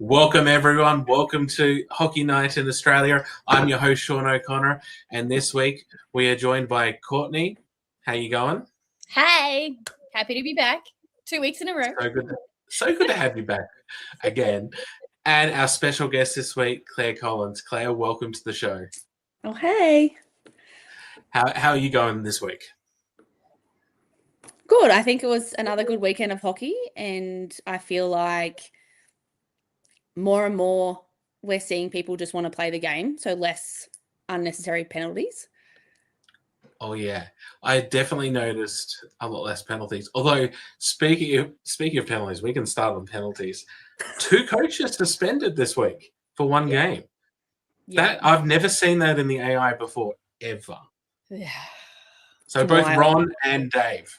Welcome, everyone. Welcome to Hockey Night in Australia. I'm your host, Sean O'Connor, and this week we are joined by Courtney. How you going? Hey, happy to be back. 2 weeks in a row. So good to have you back again. And our special guest this week, Claire Collins. Claire, welcome to the show. Oh, hey. How are you going this week? Good. I think it was another good weekend of hockey, and I feel like more and more we're seeing people just want to play the game, so less unnecessary penalties. Oh yeah, I definitely noticed a lot less penalties. Although speaking of penalties, we can start on penalties. 2 coaches suspended this week for one game. Yeah. That I've never seen that in the AI before ever. Yeah. So It's both wild. Ron and Dave.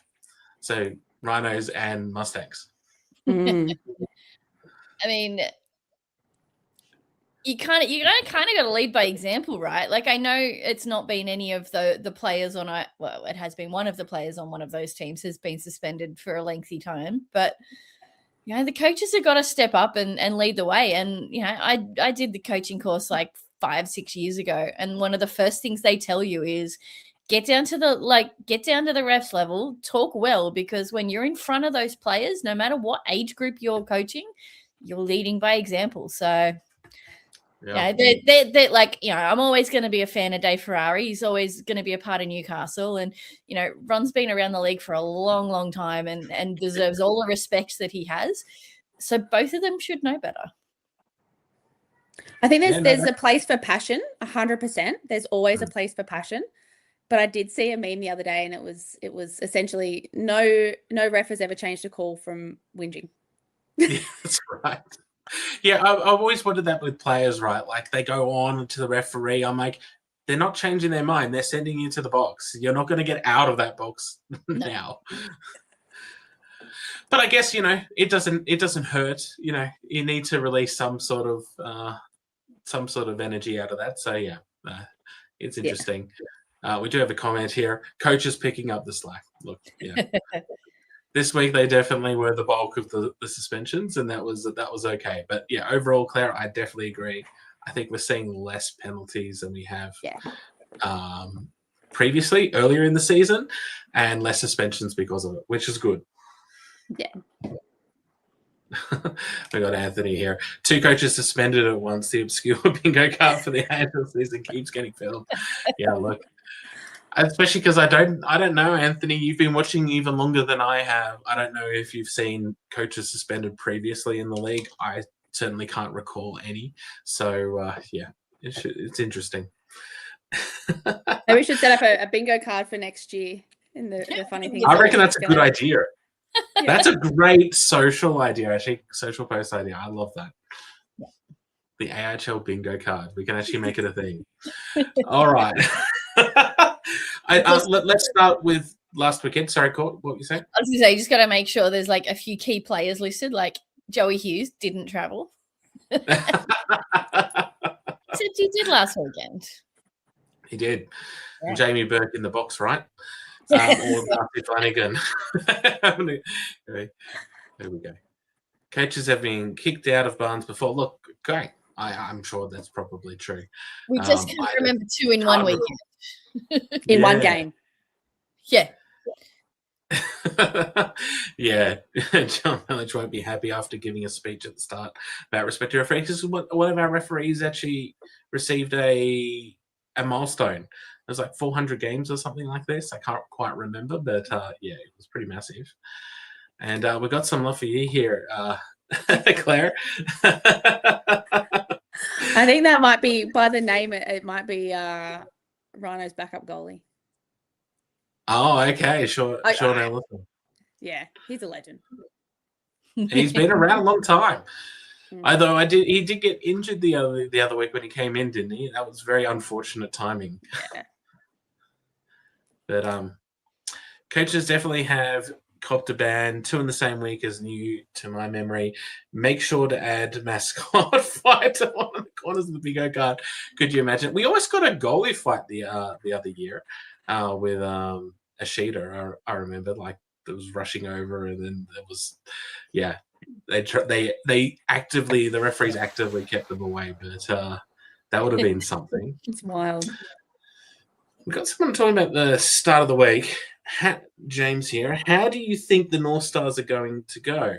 So Rhinos and Mustangs. Mm. I mean, you kind of got to lead by example, right? Like, I know it's not been any of the players on it has been one of the players on one of those teams has been suspended for a lengthy time, but the coaches have got to step up and lead the way. And I did the coaching course like 5-6 years ago, and one of the first things they tell you is get down to the refs level, talk well, because when you're in front of those players, no matter what age group you're coaching, you're leading by example. So they're like, I'm always going to be a fan of Dave Ferrari. He's always going to be a part of Newcastle, and Ron's been around the league for a long, long time and deserves all the respect that he has. So both of them should know better. I think there's a place for passion, 100%. There's always a place for passion. But I did see a meme the other day, and it was essentially no ref has ever changed a call from whinging. Yeah, that's right. Yeah, I've always wondered that with players, right? Like they go on to the referee. I'm like, they're not changing their mind. They're sending you to the box. You're not going to get out of that box now. But I guess it doesn't hurt. You need to release some sort of energy out of that. So yeah, it's interesting. We do have a comment here. Coaches picking up the slack. Look, yeah. This week they definitely were the bulk of the suspensions, and that was okay. But yeah, overall, Claire, I definitely agree. I think we're seeing less penalties than we have previously, earlier in the season, and less suspensions because of it, which is good. Yeah. We got Anthony here. 2 coaches suspended at once. The obscure bingo card for the AIHL season keeps getting filled. Yeah, look. Especially because I don't know, Anthony. You've been watching even longer than I have. I don't know if you've seen coaches suspended previously in the league. I certainly can't recall any. So yeah, it's interesting. Maybe we should set up a bingo card for next year. And the funny thing is, I reckon that's a good idea. Yeah. That's a great social idea, actually. Social post idea. I love that. Yeah. The AIHL bingo card. We can actually make it a thing. All right. Let's start with last weekend. Sorry, Court, what were you saying? I was going to say, you just got to make sure there's like a few key players listed, like Joey Hughes didn't travel. Except he did last weekend. He did. Yeah. And Jamie Burke in the box, right? Or Darcy Flanagan. There we go. Coaches have been kicked out of Barnes before. Look, great. I'm sure that's probably true. We just can't remember 2 in one weekend. In one game. Yeah. Yeah. John Milledge won't be happy after giving a speech at the start about respect to referees. One of our referees actually received a milestone. It was like 400 games or something like this. I can't quite remember, but yeah, it was pretty massive. And we got some love for you here, Claire. I think that might be, by the name, it might be Rhino's backup goalie. Oh, okay. Sean Ellison. Yeah, he's a legend. He's been around a long time. Although he did get injured the other week when he came in, didn't he? That was very unfortunate timing. Yeah. But coaches definitely have copped a ban, 2 in the same week as new to my memory. Make sure to add mascot fight to one of the corners of the bingo card. Could you imagine? We always got a goalie fight the other year with a cheater. I remember, like, that was rushing over, and then there was, yeah, They actively, the referees actively kept them away, but that would have been something. It's wild. We've got someone talking about the start of the week. James here. How do you think the North Stars are going to go?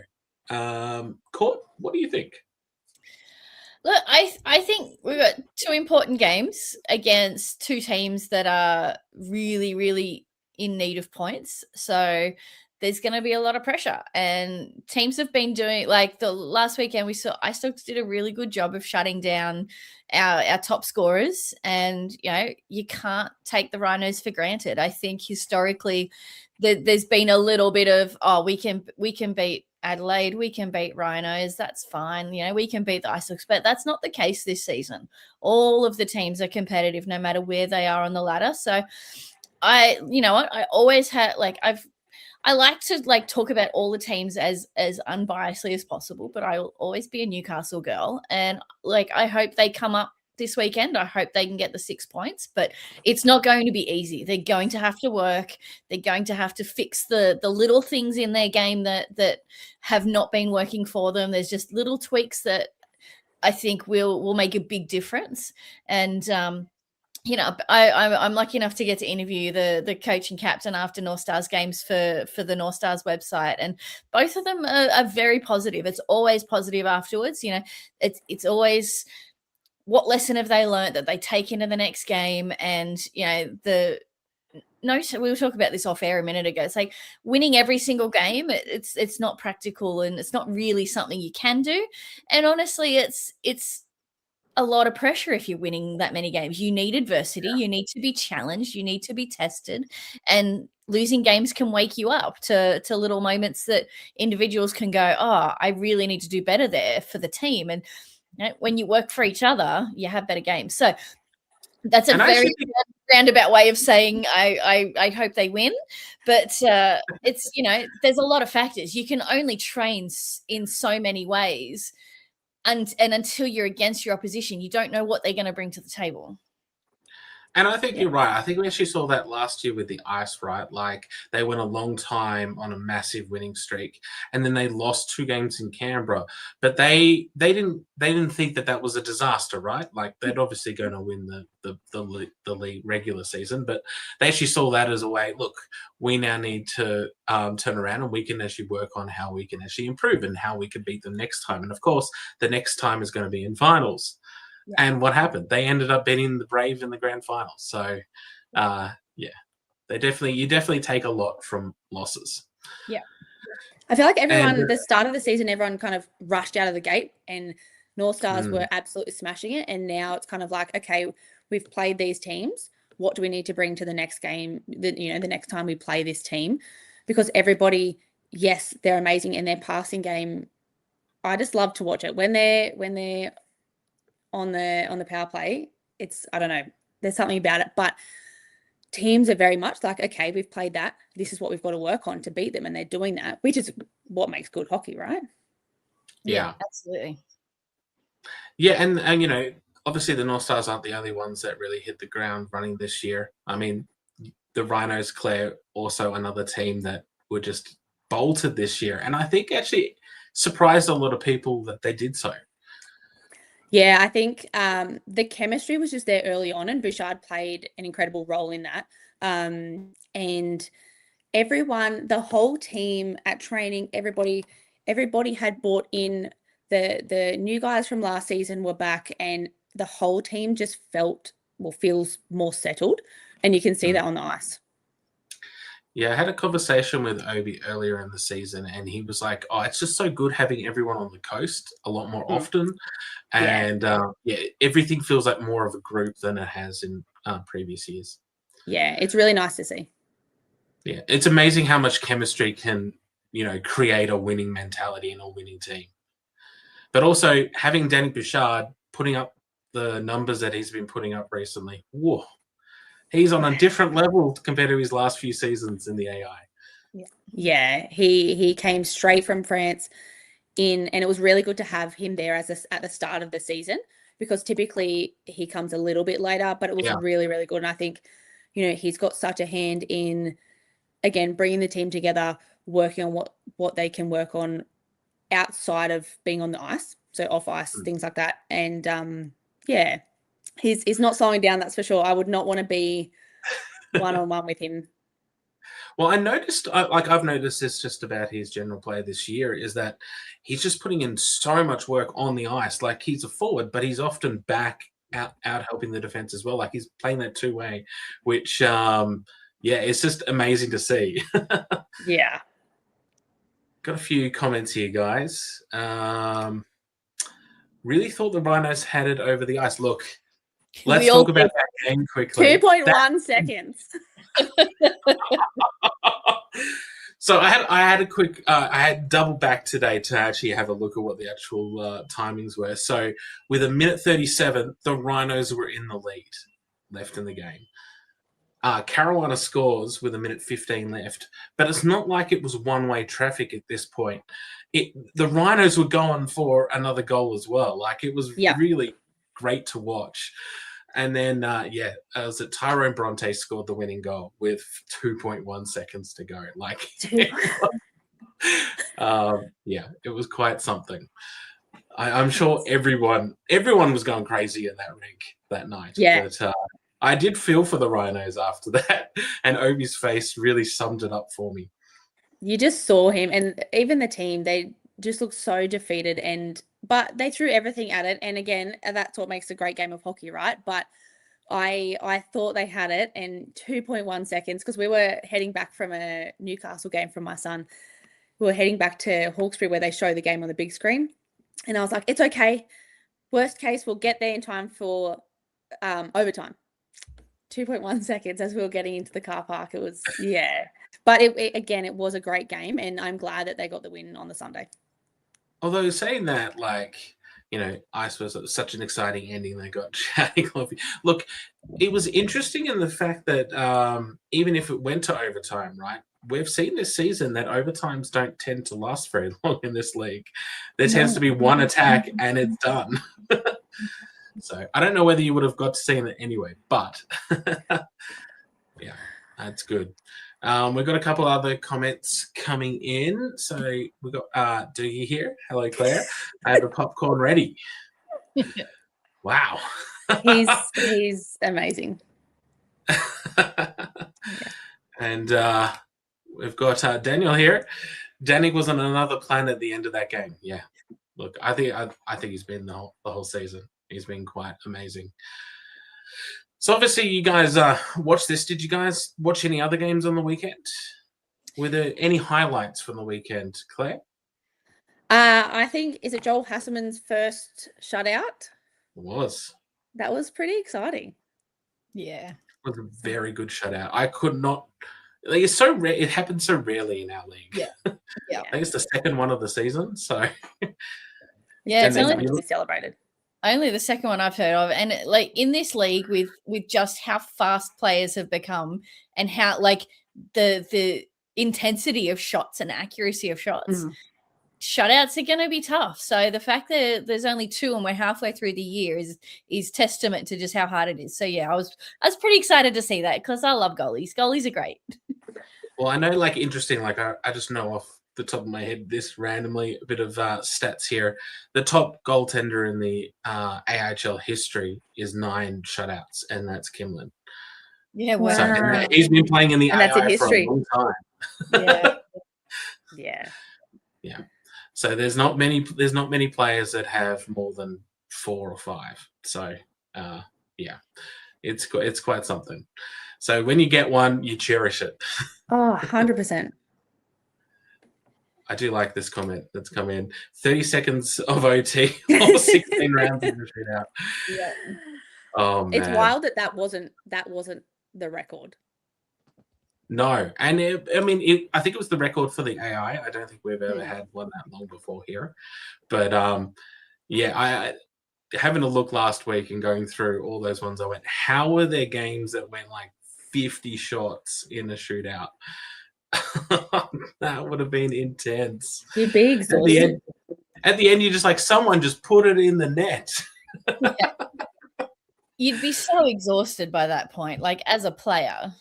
Court, what do you think? Look, I think we've got two important games against two teams that are really, really in need of points. So there's going to be a lot of pressure, and teams have been doing, like the last weekend I still did a really good job of shutting down our top scorers, and you can't take the Rhinos for granted. I think historically there's been a little bit of, we can beat Adelaide, we can beat Rhinos, that's fine. We can beat the Islanders, but that's not the case this season. All of the teams are competitive no matter where they are on the ladder. So I always had I like to talk about all the teams as unbiasedly as possible, but I will always be a Newcastle girl, and I hope they come up this weekend. I hope they can get the 6 points, but it's not going to be easy. They're going to have to work. They're going to have to fix the little things in their game that have not been working for them. There's just little tweaks that I think will make a big difference. And I'm lucky enough to get to interview the coach and captain after North Stars games for the North Stars website, and both of them are very positive. It's always positive afterwards. It's always, what lesson have they learned that they take into the next game? And we were talking about this off air a minute ago. It's like winning every single game. It's not practical, and it's not really something you can do. And honestly, it's a lot of pressure if you're winning that many games. You need adversity. You need to be challenged. You need to be tested. And losing games can wake you up to little moments that individuals can go, I really need to do better there for the team. And when you work for each other, you have better games. So that's a very roundabout way of saying I hope they win. But it's, there's a lot of factors. You can only train in so many ways. And until you're against your opposition, you don't know what they're going to bring to the table. And I think you're right. I think we actually saw that last year with the Ice, right? Like, they went a long time on a massive winning streak, and then they lost 2 games in Canberra. But they didn't think that was a disaster, right? Like, they're obviously going to win the league regular season, but they actually saw that as a way. Look, we now need to turn around, and we can actually work on how we can actually improve and how we can beat them next time. And of course, the next time is going to be in finals. Yeah. And what happened? They ended up beating the Brave in the grand final. So, you definitely take a lot from losses. Yeah. I feel like the start of the season, everyone kind of rushed out of the gate, and North Stars were absolutely smashing it. And now it's kind of like, okay, we've played these teams. What do we need to bring to the next game, the next time we play this team? Because everybody, yes, they're amazing in their passing game. I just love to watch it. When they're on the power play, it's, I don't know, there's something about it. But teams are very much like, okay, we've played that. This is what we've got to work on to beat them. And they're doing that, which is what makes good hockey, right? Yeah, absolutely. Yeah, and obviously the North Stars aren't the only ones that really hit the ground running this year. I mean, the Rhinos, Claire, also another team that were just bolted this year. And I think actually surprised a lot of people that they did so. Yeah, I think the chemistry was just there early on, and Bouchard played an incredible role in that. And everyone, the whole team at training, everybody had bought in. The new guys from last season were back, and the whole team just feels more settled, and you can see that on the ice. Yeah, I had a conversation with Obi earlier in the season, and he was like, it's just so good having everyone on the coast a lot more often. And everything feels like more of a group than it has in previous years. Yeah, it's really nice to see. Yeah, it's amazing how much chemistry can, create a winning mentality in a winning team. But also having Danny Bouchard putting up the numbers that he's been putting up recently, whoa. He's on a different level compared to his last few seasons in the AI. Yeah, he came straight from France and it was really good to have him there at the start of the season, because typically he comes a little bit later, but it was really, really good. And I think, he's got such a hand in, again, bringing the team together, working on what they can work on outside of being on the ice, so off ice, things like that. And yeah, he's not slowing down, that's for sure. I would not want to be one-on-one with him. Well, I've noticed this just about his general play this year, is that he's just putting in so much work on the ice. Like, he's a forward, but he's often back out helping the defense as well. Like, he's playing that two-way, which, it's just amazing to see. Yeah. Got a few comments here, guys. Really thought the Rhinos had it over the ice. Look, let's talk about that game quickly. 2.1 seconds. So I had a quick. I had double back today to actually have a look at what the actual timings were. So with a minute 37, the Rhinos were in the lead, left in the game. Carolina scores with a minute 15 left, but it's not like it was one-way traffic at this point. The Rhinos were going for another goal as well. Like, it was really great to watch. And then, was it Tyrone Bronte scored the winning goal with 2.1 seconds to go. Like, it was quite something. I'm sure everyone was going crazy in that rink that night. Yeah. But I did feel for the Rhinos after that, and Obi's face really summed it up for me. You just saw him, and even the team, they just looked so defeated, but they threw everything at it. And again, that's what makes a great game of hockey, right? But I thought they had it in 2.1 seconds, because we were heading back from a Newcastle game from my son. We were heading back to Hawkesbury where they show the game on the big screen. And I was like, it's okay. Worst case, we'll get there in time for overtime. 2.1 seconds as we were getting into the car park. It was, But it was a great game, and I'm glad that they got the win on the Sunday. Although saying that, like, I suppose it was such an exciting ending. They got chatting. Look, it was interesting in the fact that even if it went to overtime, right, we've seen this season that overtimes don't tend to last very long in this league. There tends to be one attack and it's done. So I don't know whether you would have got to see it anyway, but yeah, that's good. We've got a couple other comments coming in. So we've got Doogie here. Hello, Claire. I have a popcorn ready. Wow. He's amazing. And we've got Daniel here. Danny was on another planet at the end of that game. Yeah. Look, I think he's been the whole season. He's been quite amazing. So obviously you guys watched this. Did you guys watch any other games on the weekend? Were there any highlights from the weekend, Claire? I think, is it Joel Hasselman's first shutout? It was. That was pretty exciting. Yeah. It was a very good shutout. I could not. Like, it's so rare. It happens so rarely in our league. Yeah. Yeah. I think it's the second one of the season. So. Yeah, it's only to be celebrated. Only the second one I've heard of. And like in this league with just how fast players have become and how like the intensity of shots and accuracy of shots, shutouts are going to be tough. So the fact that there's only 2 and we're halfway through the year is testament to just how hard it is. So yeah, I was pretty excited to see that because I love goalies. Goalies are great. Well, I know, like, interesting, like I just know off the top of my head this randomly, a bit of stats here. The top goaltender in the AIHL history is 9 shutouts, and that's Kimlin. Yeah, wow. So, he's been playing in the AI for a long time. Yeah. Yeah. So there's not many players that have more than 4 or 5. So it's quite something. So when you get one, you cherish it. Oh, 100%. I do like this comment that's come in. 30 seconds of OT or 16 rounds in the shootout. Yeah. Oh, man. It's wild that wasn't the record. No. And I think it was the record for the AI. I don't think we've ever had one that long before here. But I having a look last week and going through all those ones, I went, how were there games that went like 50 shots in a shootout? That would have been intense. You'd be exhausted. At the end, you're just like, someone just put it in the net. Yeah. You'd be so exhausted by that point, like as a player.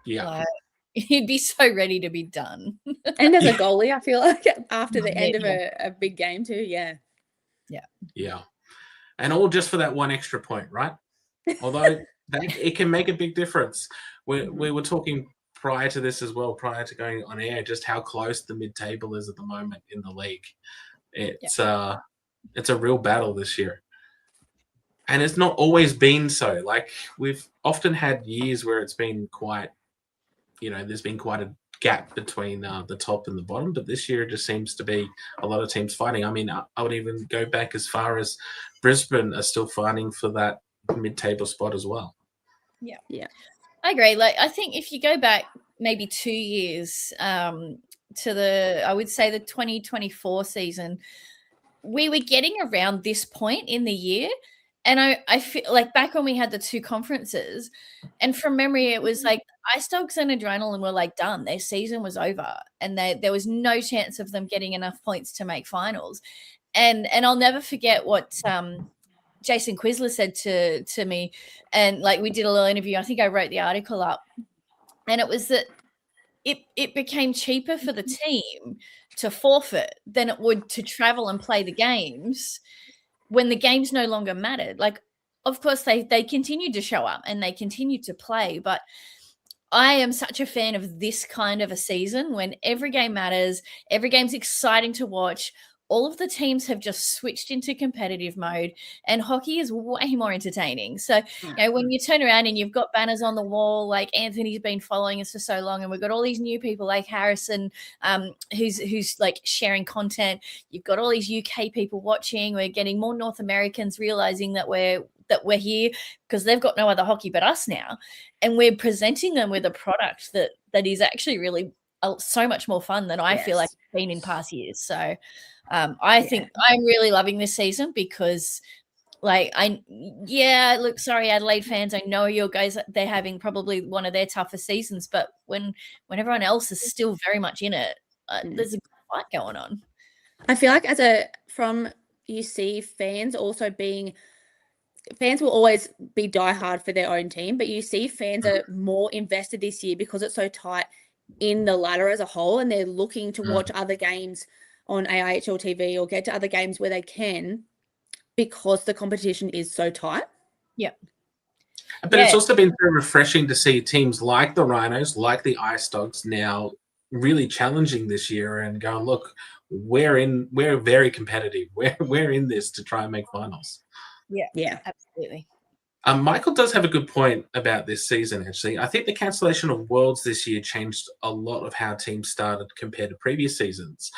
Yeah. Like, He'd be so ready to be done. And as a goalie, I feel like after the end of a big game too. Yeah. And all just for that one extra point, right? Although it can make a big difference. We were talking prior to this as well, prior to going on air, just how close the mid-table is at the moment in the league. It's a real battle this year. And it's not always been so. Like, we've often had years where it's been quite, there's been quite a gap between the top and the bottom, but this year it just seems to be a lot of teams fighting. I mean, I would even go back as far as Brisbane are still fighting for that mid-table spot as well. Yeah. I agree. Like, I think if you go back maybe 2 years to I would say the 2024 season, we were getting around this point in the year. And I feel like back when we had the two conferences, and from memory, it was like Ice Dogs and Adrenaline were like done. Their season was over, and there was no chance of them getting enough points to make finals. And I'll never forget what Jason Quisler said to me, and like we did a little interview. I think I wrote the article up, and it was that it became cheaper for the team to forfeit than it would to travel and play the games when the games no longer mattered. Like, of course, they continued to show up and they continued to play, but I am such a fan of this kind of a season when every game matters, every game's exciting to watch. All of the teams have just switched into competitive mode, and hockey is way more entertaining. So, when you turn around and you've got banners on the wall, like Anthony's been following us for so long, and we've got all these new people like Harrison, who's like sharing content. You've got all these UK people watching. We're getting more North Americans realizing that we're here because they've got no other hockey but us now, and we're presenting them with a product that is actually really so much more fun than I feel like it's been in past years. So I think I'm really loving this season because look, sorry, Adelaide fans, I know you guys, they're having probably one of their toughest seasons, but when everyone else is still very much in it, there's a good fight going on. I feel like you see fans will always be diehard for their own team, but you see fans are more invested this year because it's so tight in the ladder as a whole, and they're looking to watch other games on AIHL TV or get to other games where they can because the competition is so tight. Yeah. But it's also been very refreshing to see teams like the Rhinos, like the Ice Dogs now really challenging this year and going, look, we're very competitive. We're in this to try and make finals. Yeah, absolutely. Michael does have a good point about this season, actually. I think the cancellation of Worlds this year changed a lot of how teams started compared to previous seasons.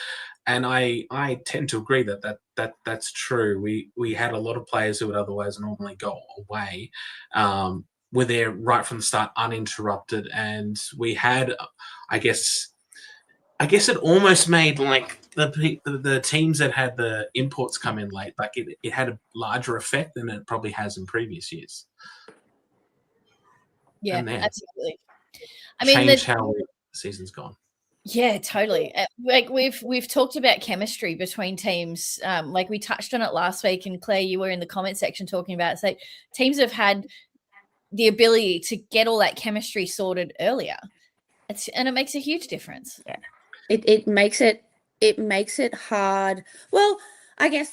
And I tend to agree that's true. We had a lot of players who would otherwise normally go away, were there right from the start uninterrupted. And we had, I guess it almost made like the teams that had the imports come in late, like it had a larger effect than it probably has in previous years. Yeah, absolutely. I mean, change how the season's gone. Yeah, totally. Like we've talked about chemistry between teams. Like we touched on it last week, and Claire, you were in the comment section talking about it. So teams have had the ability to get all that chemistry sorted earlier. And it makes a huge difference. Yeah. It makes it hard. Well, I guess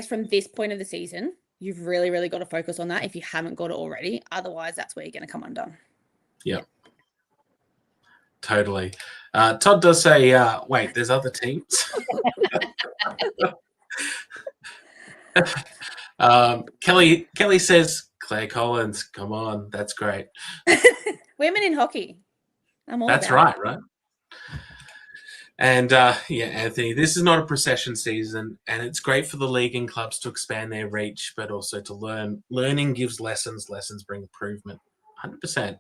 from this point of the season, you've really, really got to focus on that if you haven't got it already. Otherwise, that's where you're going to come undone. Yeah. Totally. Todd does say, wait, there's other teams. Kelly says, Claire Collins, come on, that's great. Women in hockey. That's right. And Anthony, this is not a procession season, and it's great for the league and clubs to expand their reach, but also to learn. Learning gives lessons bring improvement. 100%.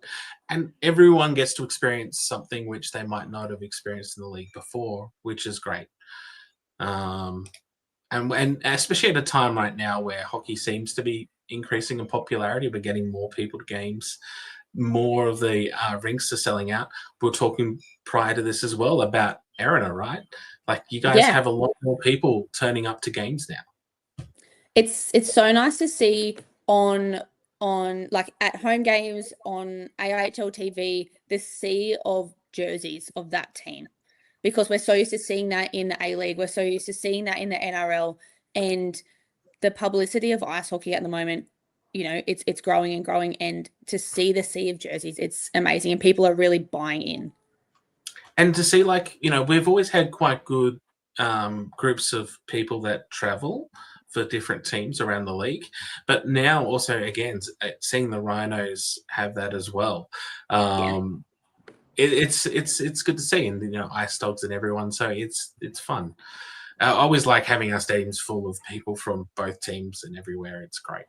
And everyone gets to experience something which they might not have experienced in the league before, which is great. And especially at a time right now where hockey seems to be increasing in popularity, we're getting more people to games, more of the rinks are selling out. We were talking prior to this as well about Erina, right? Like you guys have a lot more people turning up to games now. It's so nice to see on like at home games on AIHL TV, the sea of jerseys of that team, because we're so used to seeing that in the A-League. We're so used to seeing that in the NRL, and the publicity of ice hockey at the moment, you know, it's growing and growing, and to see the sea of jerseys, it's amazing, and people are really buying in. And to see, like, you know, we've always had quite good groups of people that travel for different teams around the league, but now also, again, seeing the Rhinos have that as well. It's good to see, and, you know, Ice Dogs and everyone, so it's fun. I always like having our stadiums full of people from both teams and everywhere. It's great.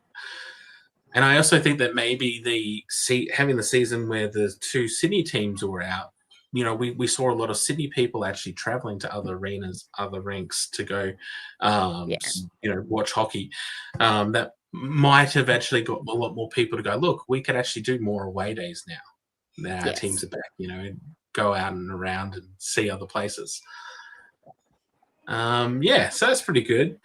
And I also think that maybe having the season where the 2 Sydney teams were out, you know, we saw a lot of Sydney people actually traveling to other arenas, other rinks to go, you know, watch hockey. That might have actually got a lot more people to go, look, we could actually do more away days now. Now our teams are back, you know, and go out and around and see other places. So that's pretty good.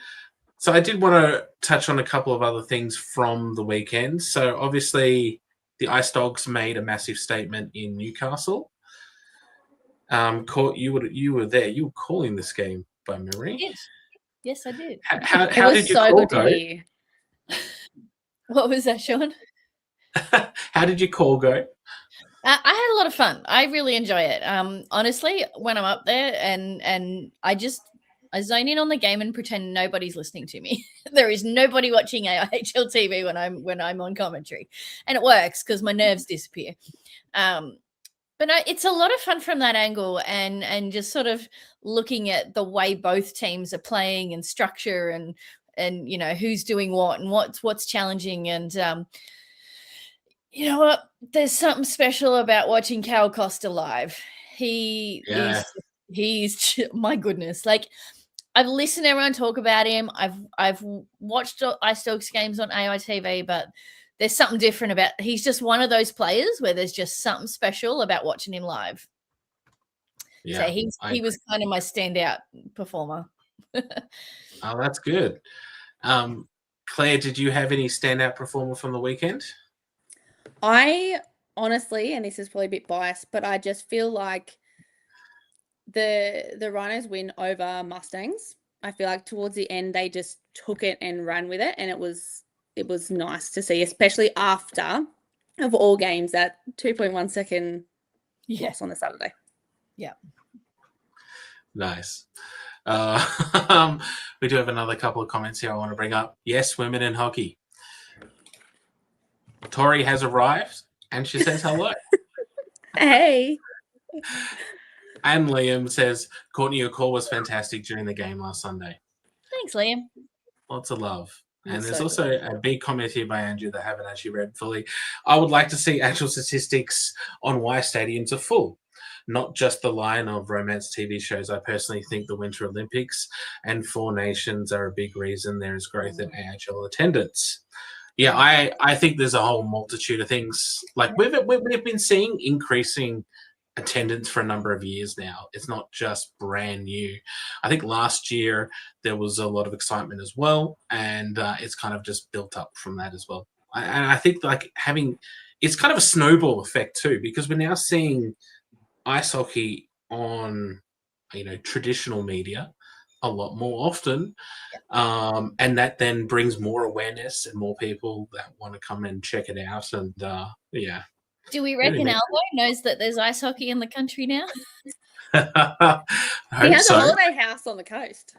So I did want to touch on a couple of other things from the weekend. So obviously the Ice Dogs made a massive statement in Newcastle. You were there. You were calling this game by memory. Yes, I did. How it was did your so call good to go? hear. What was that, Sean? How did your call go? I had a lot of fun. I really enjoy it. Honestly, when I'm up there and I zone in on the game and pretend nobody's listening to me. There is nobody watching AIHL TV when I'm on commentary, and it works because my nerves disappear. But no, it's a lot of fun from that angle, and just sort of looking at the way both teams are playing and structure, and you know who's doing what and what's challenging, and you know what? There's something special about watching Cal Costa live. He's my goodness. Like, I've listened to everyone talk about him. I've watched Ice Dogs games on AITV, but there's something different about. He's just one of those players where there's just something special about watching him live. Yeah, so he was kind of my standout performer. Oh, that's good. Claire, did you have any standout performer from the weekend? I honestly, and this is probably a bit biased, but I just feel like the Rhinos win over Mustangs. I feel like towards the end they just took it and ran with it, and it was nice to see, especially after, of all games, that 2.1 second loss on the Saturday. Yeah. Nice. We do have another couple of comments here I want to bring up. Yes, women in hockey. Tori has arrived and she says hello. Hey. And Liam says, Courtney, your call was fantastic during the game last Sunday. Thanks, Liam. Lots of love. And That's there's so also good. a big comment here by Andrew that I haven't actually read fully. I would like to see actual statistics on why stadiums are full, not just the line of romance TV shows. I personally think the Winter Olympics and Four Nations are a big reason there is growth in AIHL attendance. Yeah, I think there's a whole multitude of things. Like we've been seeing increasing attendance for a number of years now. It's not just brand new. I think last year there was a lot of excitement as well, and it's kind of just built up from that as well. And I think like it's kind of a snowball effect too, because we're now seeing ice hockey on, you know, traditional media a lot more often, and that then brings more awareness and more people that want to come and check it out. And yeah. Do we reckon Albo knows that there's ice hockey in the country now? He has a holiday house on the coast.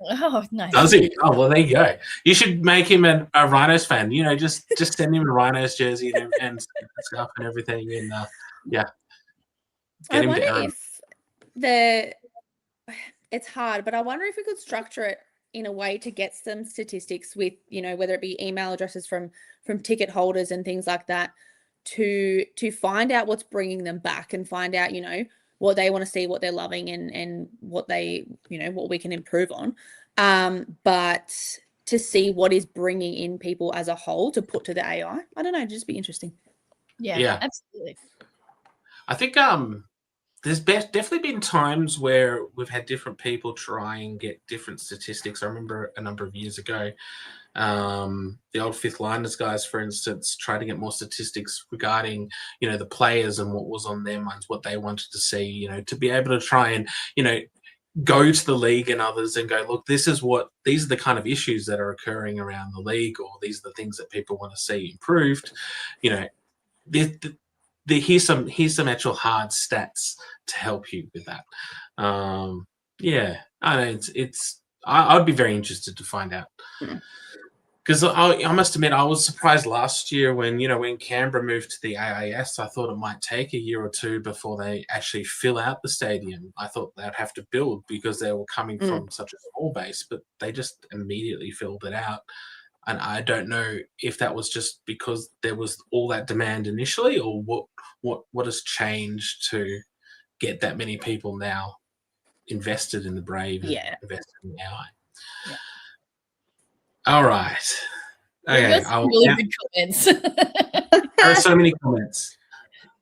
Oh, nice. Does he? Oh, well, there you go. You should make him a Rhinos fan. You know, just send him a Rhinos jersey and stuff and everything. And yeah, I wonder if it's hard, but I wonder if we could structure it in a way to get some statistics with, you know, whether it be email addresses from ticket holders and things like that, to find out what's bringing them back and find out, you know, what they want to see, what they're loving, and what they, you know, what we can improve on. But to see what is bringing in people as a whole to put to the AI, I don't know, it'd just be interesting. Yeah, absolutely. I think there's definitely been times where we've had different people try and get different statistics. I remember a number of years ago, The old fifth liners guys, for instance, try to get more statistics regarding, the players and what was on their minds, what they wanted to see, to be able to try and, go to the league and others and go, look, these are the kind of issues that are occurring around the league, or these are the things that people want to see improved. Here's some actual hard stats to help you with that. Yeah, I know I'd be very interested to find out. Because I must admit, I was surprised last year when Canberra moved to the AIS. I thought it might take a year or two before they actually fill out the stadium. I thought they'd have to build because they were coming from such a small base, but they just immediately filled it out. And I don't know if that was just because there was all that demand initially, or what has changed to get that many people now invested in the Brave and invested in the AI. Yeah. All right. Okay. Really good comments. There are so many comments.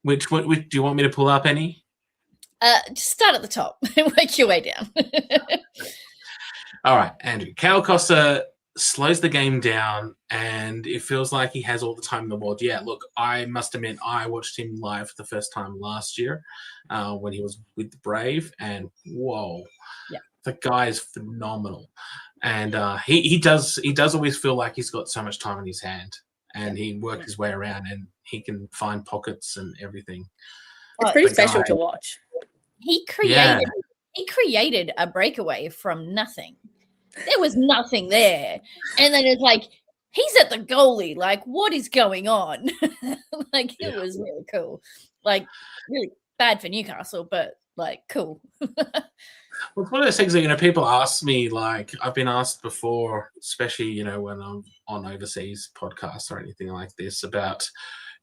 Which do you want me to pull up any? Just start at the top and work your way down. All right, Andrew. Cal Costa slows the game down, and it feels like he has all the time in the world. Yeah, look, I must admit, I watched him live for the first time last year when he was with the Brave, and whoa, the guy is phenomenal. And he does always feel like he's got so much time in his hand, and he worked his way around, and he can find pockets and everything. It's pretty special to watch. He created a breakaway from nothing. There was nothing there, and then it's like he's at the goalie. Like, what is going on? It was really cool. Like, really bad for Newcastle, but like cool. Well, it's one of those things that, people ask me, like I've been asked before, especially, when I'm on overseas podcasts or anything like this about,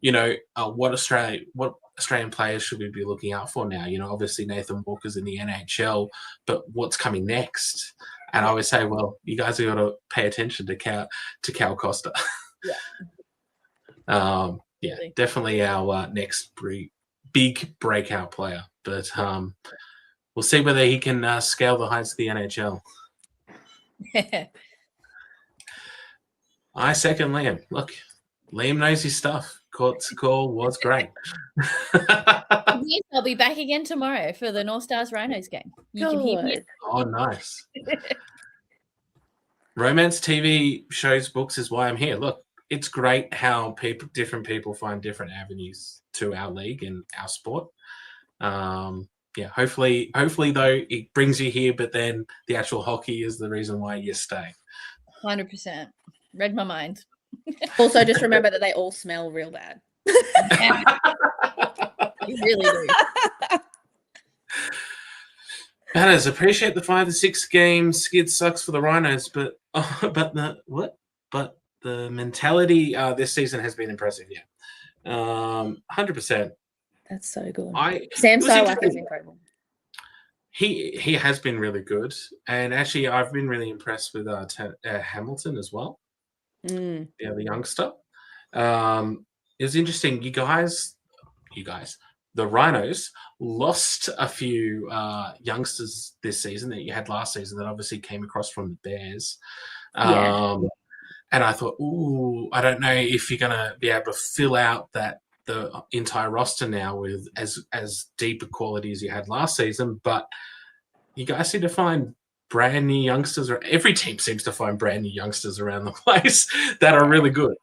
what Australian players should we be looking out for now? Obviously Nathan Walker's in the NHL, but what's coming next? And I always say, well, you guys have got to pay attention to Cal Costa. Definitely our next big breakout player. But we'll see whether he can scale the heights of the NHL. I second Liam. Look, Liam knows his stuff. Court's call was great. Yes, I'll be back again tomorrow for the North Stars Rhinos game. You can hear me. Oh, nice. Romance TV shows, books is why I'm here. Look, it's great how different people find different avenues to our league and our sport. Hopefully though it brings you here, but then the actual hockey is the reason why you stay. 100%. Read my mind. Also, just remember that they all smell real bad. You really do. Banners, appreciate the 5 to 6 game skid sucks for the Rhinos, but the mentality this season has been impressive. 100%. That's so good. Sam Sarlacc is incredible. He has been really good, and actually I've been really impressed with Hamilton as well. The youngster. It was interesting. You guys, the Rhinos lost a few youngsters this season that you had last season that obviously came across from the Bears. And I thought, I don't know if you're going to be able to fill out the entire roster now with as deep a quality as you had last season, but you guys seem to find brand new youngsters, or every team seems to find brand new youngsters around the place that are really good.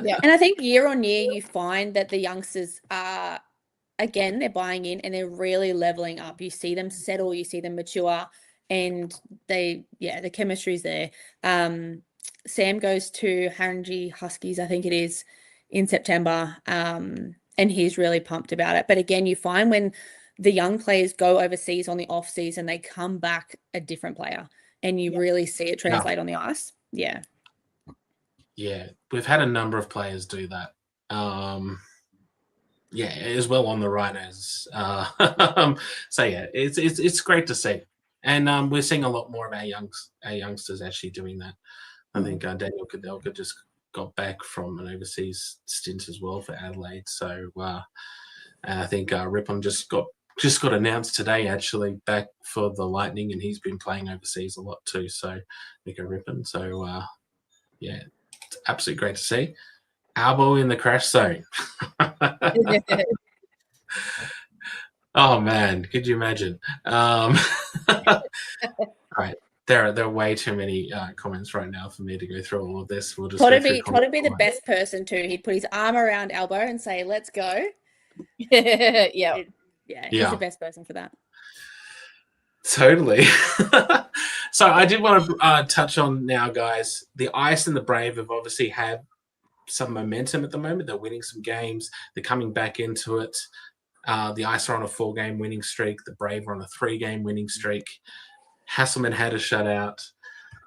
Yeah, and I think year on year you find that the youngsters are, again, they're buying in and they're really leveling up. You see them settle, you see them mature, and the chemistry's there. Sam goes to Haringey Huskies, I think it is, in September, and he's really pumped about it. But again, you find when the young players go overseas on the off season, they come back a different player, and you really see it translate on the ice. Yeah, we've had a number of players do that. As well on the Rhinos. It's great to see, and we're seeing a lot more of our youngsters actually doing that. I think Daniel Kadelka just got back from an overseas stint as well for Adelaide. So I think Rippon just got announced today, actually, back for the Lightning, and he's been playing overseas a lot too. So Nico Rippon. So Yeah, it's absolutely great to see. Albo in the crash zone. Oh man, could you imagine? All right, there are way too many comments right now for me to go through all of this. We'll just Todd go would through be the best person too. He'd put his arm around Albo and say, "Let's go." Yeah, he's the best person for that. Totally. So I did want to touch on now, guys. The Ice and the Brave have obviously had some momentum at the moment. They're winning some games. They're coming back into it. The Ice are on a 4-game winning streak. The Brave are on a 3-game winning streak. Hasselman had a shutout.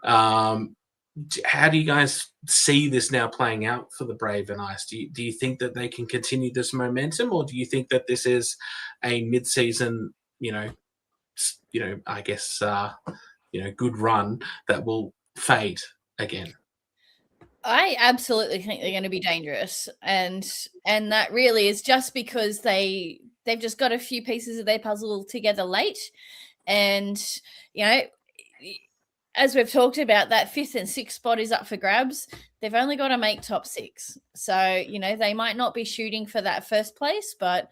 How do you guys see this now playing out for the Brave and Ice? Do you think that they can continue this momentum, or do you think that this is a mid-season, I guess, good run that will fade again? I absolutely think they're going to be dangerous, and that really is just because they've just got a few pieces of their puzzle together late, and as we've talked about, that 5th and 6th spot is up for grabs. They've only got to make top 6, so they might not be shooting for that first place, but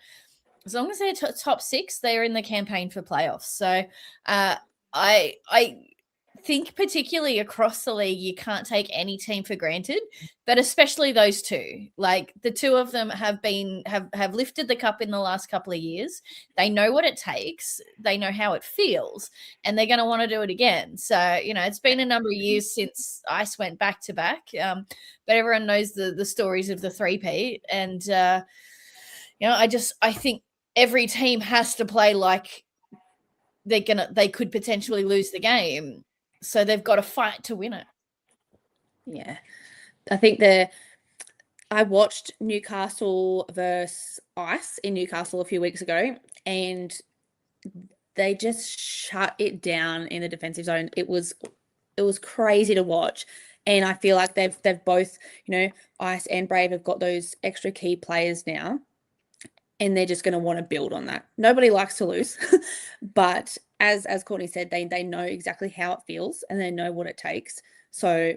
as long as they're top 6, they're in the campaign for playoffs. So I think particularly across the league, you can't take any team for granted, but especially those two. Like the two of them have lifted the cup in the last couple of years. They know what it takes. They know how it feels, and they're going to want to do it again. So, it's been a number of years since Ice went back to back, but everyone knows the stories of the three-peat. And, I think every team has to play like they could potentially lose the game. So they've got to fight to win it. Yeah. I think I watched Newcastle versus Ice in Newcastle a few weeks ago, and they just shut it down in the defensive zone. It was crazy to watch. And I feel like they've both, Ice and Brave have got those extra key players now, and they're just going to want to build on that. Nobody likes to lose, but as Courtney said, they know exactly how it feels and they know what it takes. So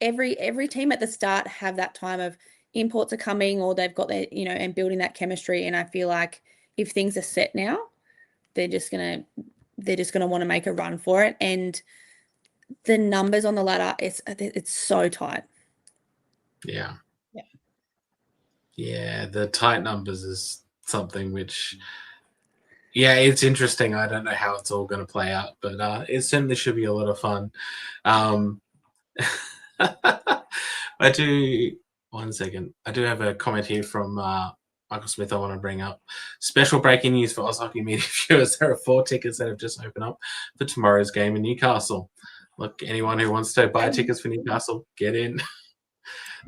every team at the start have that time of imports are coming, or they've got their, and building that chemistry. And I feel like if things are set now, they're just gonna want to make a run for it. And the numbers on the ladder, it's so tight. Yeah. Yeah, the tight numbers is something which, it's interesting. I don't know how it's all going to play out, but it certainly should be a lot of fun. I do have a comment here from Michael Smith I want to bring up. Special breaking news for Oz Hockey Media viewers. There are 4 tickets that have just opened up for tomorrow's game in Newcastle. Look, anyone who wants to buy tickets for Newcastle, get in.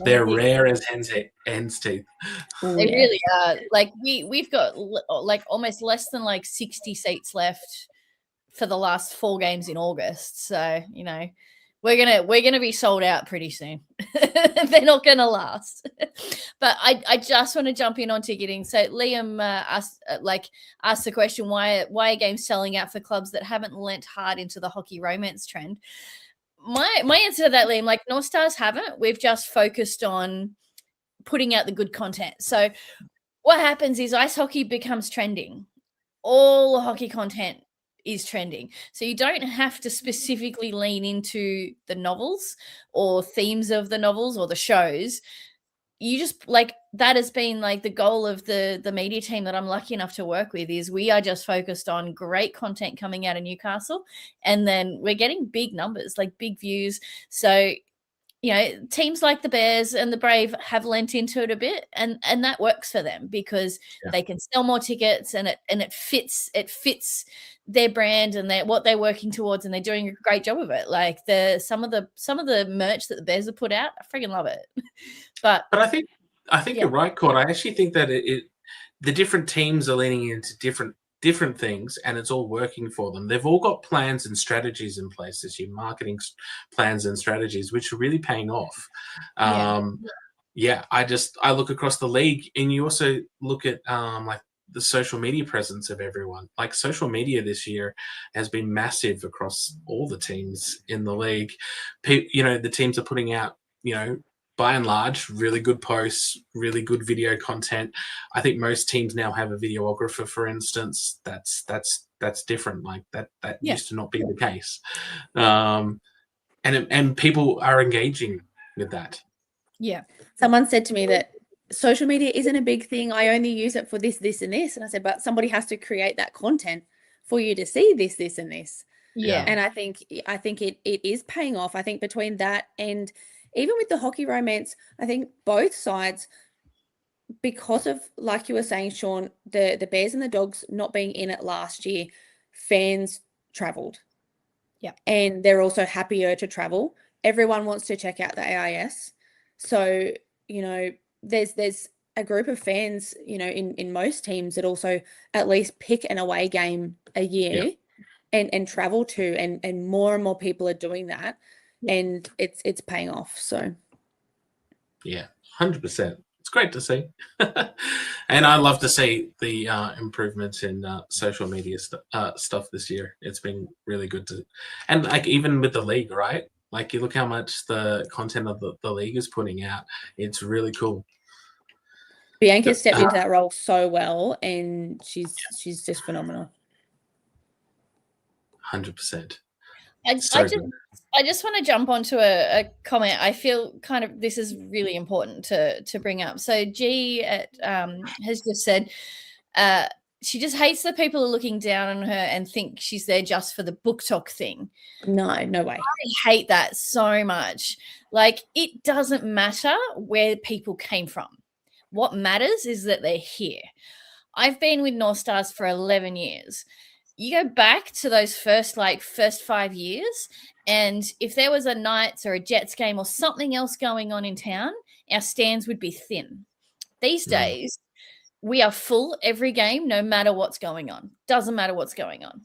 They're rare as hen's teeth. They really are. Like we've got almost less than 60 seats left for the last 4 games in August. So we're gonna be sold out pretty soon. They're not gonna last. But I just want to jump in on ticketing. So Liam asked the question, why are games selling out for clubs that haven't lent hard into the hockey romance trend? My answer to that, Liam, North Stars haven't. We've just focused on putting out the good content. So what happens is ice hockey becomes trending. All hockey content is trending. So you don't have to specifically lean into the novels or themes of the novels or the shows. You just that has been the goal of the media team that I'm lucky enough to work with, is we are just focused on great content coming out of Newcastle, and then we're getting big numbers, big views. So teams like the Bears and the Brave have lent into it a bit, and that works for them because they can sell more tickets, and it fits their brand and what they're working towards, and they're doing a great job of it. Some of the merch that the Bears have put out, I freaking love it. But I think you're right, Court. I actually think that the different teams are leaning into different things, and it's all working for them. They've all got plans and strategies in place this year, marketing plans and strategies, which are really paying off. I look across the league, and you also look at the social media presence of everyone. Like social media this year has been massive across all the teams in the league. The teams are putting out, by and large, really good posts, really good video content. I think most teams now have a videographer, for instance. That's different. Like that used to not be the case. And people are engaging with that. Yeah. Someone said to me that social media isn't a big thing. I only use it for this, this, and this. And I said, but somebody has to create that content for you to see this, this, and this. Yeah. And I think it is paying off. I think between that and even with the hockey romance, I think both sides, because of, like you were saying, Sean, the Bears and the Dogs not being in it last year, fans travelled. Yeah. And they're also happier to travel. Everyone wants to check out the AIS. So, there's a group of fans, in most teams that also at least pick an away game a year and travel to, and more and more people are doing that, and it's paying off. So yeah, 100%. It's great to see. And I love to see the improvements in social media stuff this year. It's been really good and like even with the league, right? Like you look how much the content of the league is putting out. It's really cool. Bianca stepped into that role so well, and she's just phenomenal. 100%. I just want to jump onto a comment. I feel kind of this is really important to bring up. So G has just said she just hates that people are looking down on her and think she's there just for the book talk thing. No way. I hate that so much. Like, it doesn't matter where people came from. What matters is that they're here. I've been with North Stars for 11 years. You go back to those first 5 years, and if there was a Knights or a Jets game or something else going on in town, our stands would be thin. These days, we are full every game, no matter what's going on. Doesn't matter what's going on.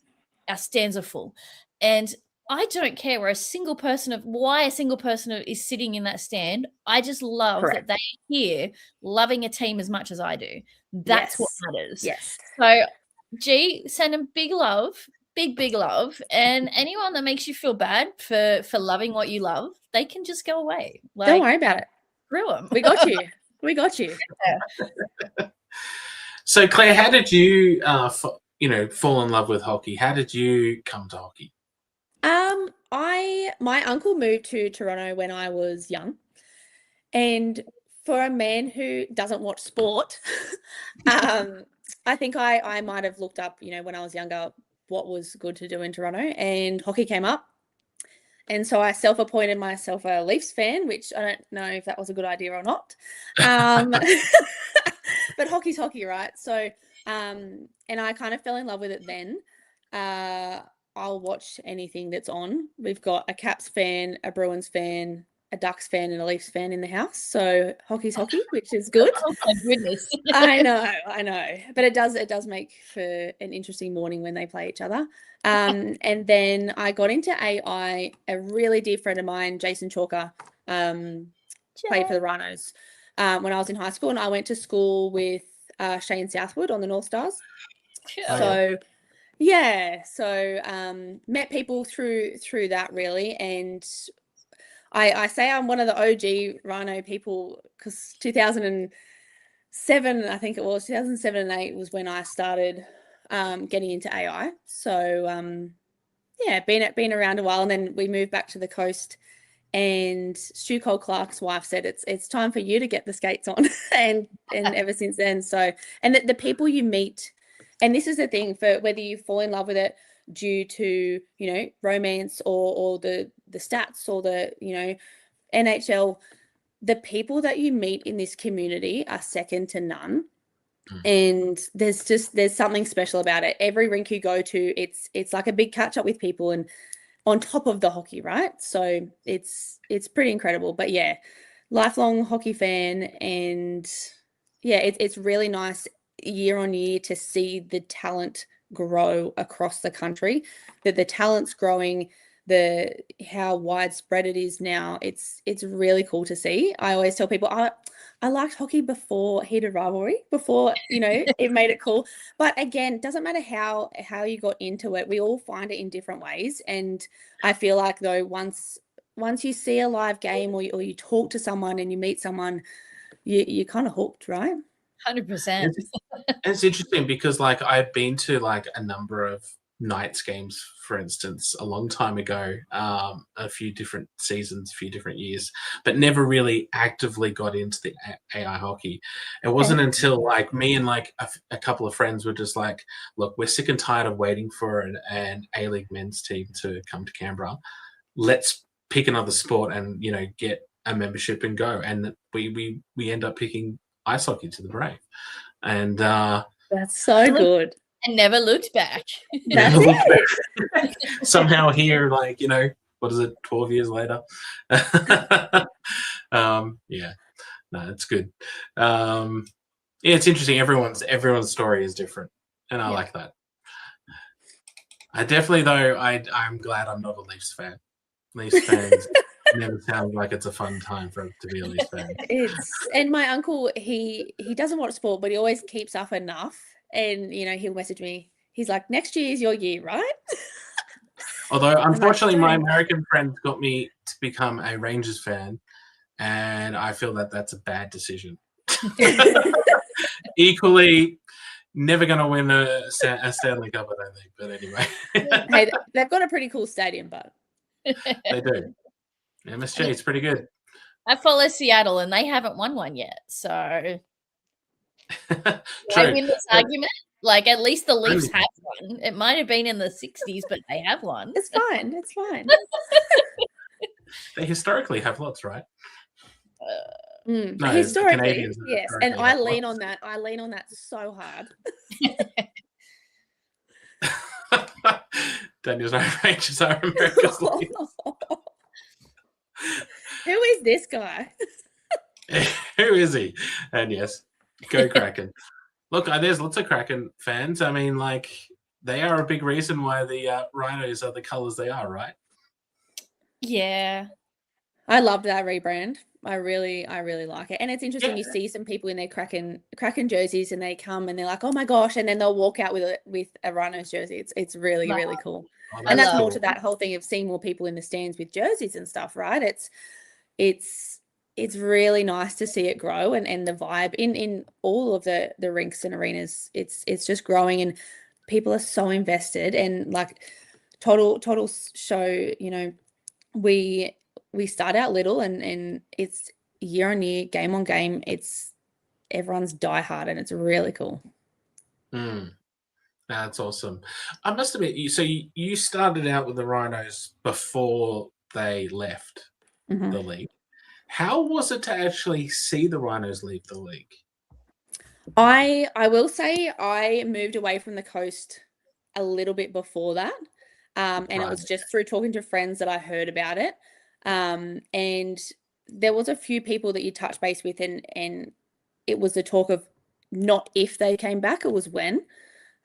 Our stands are full. And I don't care why a single person is sitting in that stand. I just love that they're here loving a team as much as I do. That's what matters. Yes. So, G, send them big love, big love. And anyone that makes you feel bad for loving what you love, they can just go away. Don't worry about it. Screw them. We got you. We got you. Yeah. So, Claire, how did you, fall in love with hockey? How did you come to hockey? My uncle moved to Toronto when I was young, and for a man who doesn't watch sport, I think I might have looked up, when I was younger, what was good to do in Toronto, and hockey came up. And so I self-appointed myself a Leafs fan, which I don't know if that was a good idea or not. But hockey's hockey, right? So, and I kind of fell in love with it then. I'll watch anything that's on. We've got a Caps fan, a Bruins fan, a Ducks fan, and a Leafs fan in the house. So hockey's hockey, which is good. Oh my goodness. I know. But it does make for an interesting morning when they play each other. And then I got into AI. A really dear friend of mine, Jason Chalker, played for the Rhinos when I was in high school, and I went to school with Shane Southwood on the North Stars. So met people through that, really. And I say I'm one of the OG Rhino people, because 2007, I think it was 2007 and 8 was when I started getting into AI. So been around a while, and then we moved back to the coast, and Stu Cole Clark's wife said it's time for you to get the skates on, and ever since then. So, and the people you meet, and this is the thing, for whether you fall in love with it due to romance or the stats or the NHL, the people that you meet in this community are second to none. And there's something special about it. Every rink you go to, it's like a big catch up with people, and on top of the hockey, right? So it's pretty incredible. But yeah, lifelong hockey fan, and yeah, it's really nice year on year to see the talent grow across the country, that the talent's growing, how widespread it is now. It's really cool to see. I always tell people, I liked hockey before heated rivalry, before, it made it cool. But again, it doesn't matter how you got into it. We all find it in different ways. And I feel like, though, once you see a live game or you talk to someone and you meet someone, you're kind of hooked, right? 100%. It's interesting because, like, I've been to, like, a number of Knights games, for instance, a long time ago, a few different seasons, a few different years, but never really actively got into the AI hockey. It wasn't until, like, me and, like, a couple of friends were just like, look, we're sick and tired of waiting for an A-League men's team to come to Canberra. Let's pick another sport and, get a membership and go. And we end up picking ice hockey to the Brave. And that's so good. And never looked back. That's it. Somehow here, like, what is it, 12 years later? Yeah, no, it's good. Yeah, it's interesting. Everyone's story is different, and I like that. I definitely, though, I'm glad I'm not a Leafs fan. Leafs fans never sound like it's a fun time to be a Leafs fan. And my uncle, he doesn't watch sport, but he always keeps up enough. And, he'll message me. He's like, next year is your year, right? Although, unfortunately, my American friends got me to become a Rangers fan, and I feel that that's a bad decision. Equally, never going to win a Stanley Cup, I don't think. But anyway. Hey, they've got a pretty cool stadium, but. They do. MSG is pretty good. I follow Seattle, and they haven't won one yet, so... True. I win this argument. Like, at least the Leafs have one. It might have been in the 60s, but they have one. It's fine. It's fine. They historically have lots, right? No, historically, yes. And I lean on that. I lean on that so hard. Daniel's no Rangers are America's Leafs. Who is this guy? Who is he? And yes, go Kraken. Look, there's lots of Kraken fans. I mean, like, they are a big reason why the Rhinos are the colours they are, right? Yeah. I love that rebrand. I really like it. And it's interesting, you see some people in their Kraken jerseys and they come and they're like, oh my gosh, and then they'll walk out with a Rhinos jersey. It's really, really cool. And that's more to that whole thing of seeing more people in the stands with jerseys and stuff, right? It's really nice to see it grow and the vibe in all of the rinks and arenas. It's just growing and people are so invested. And like total show, we start out little and it's year on year, game on game. It's everyone's diehard and it's really cool. That's awesome. I must admit, so you started out with the Rhinos before they left the league. How was it to actually see the Rhinos leave the league? I will say I moved away from the coast a little bit before that. And it was just through talking to friends that I heard about it. And there was a few people that you touched base with and it was the talk of not if they came back, it was when.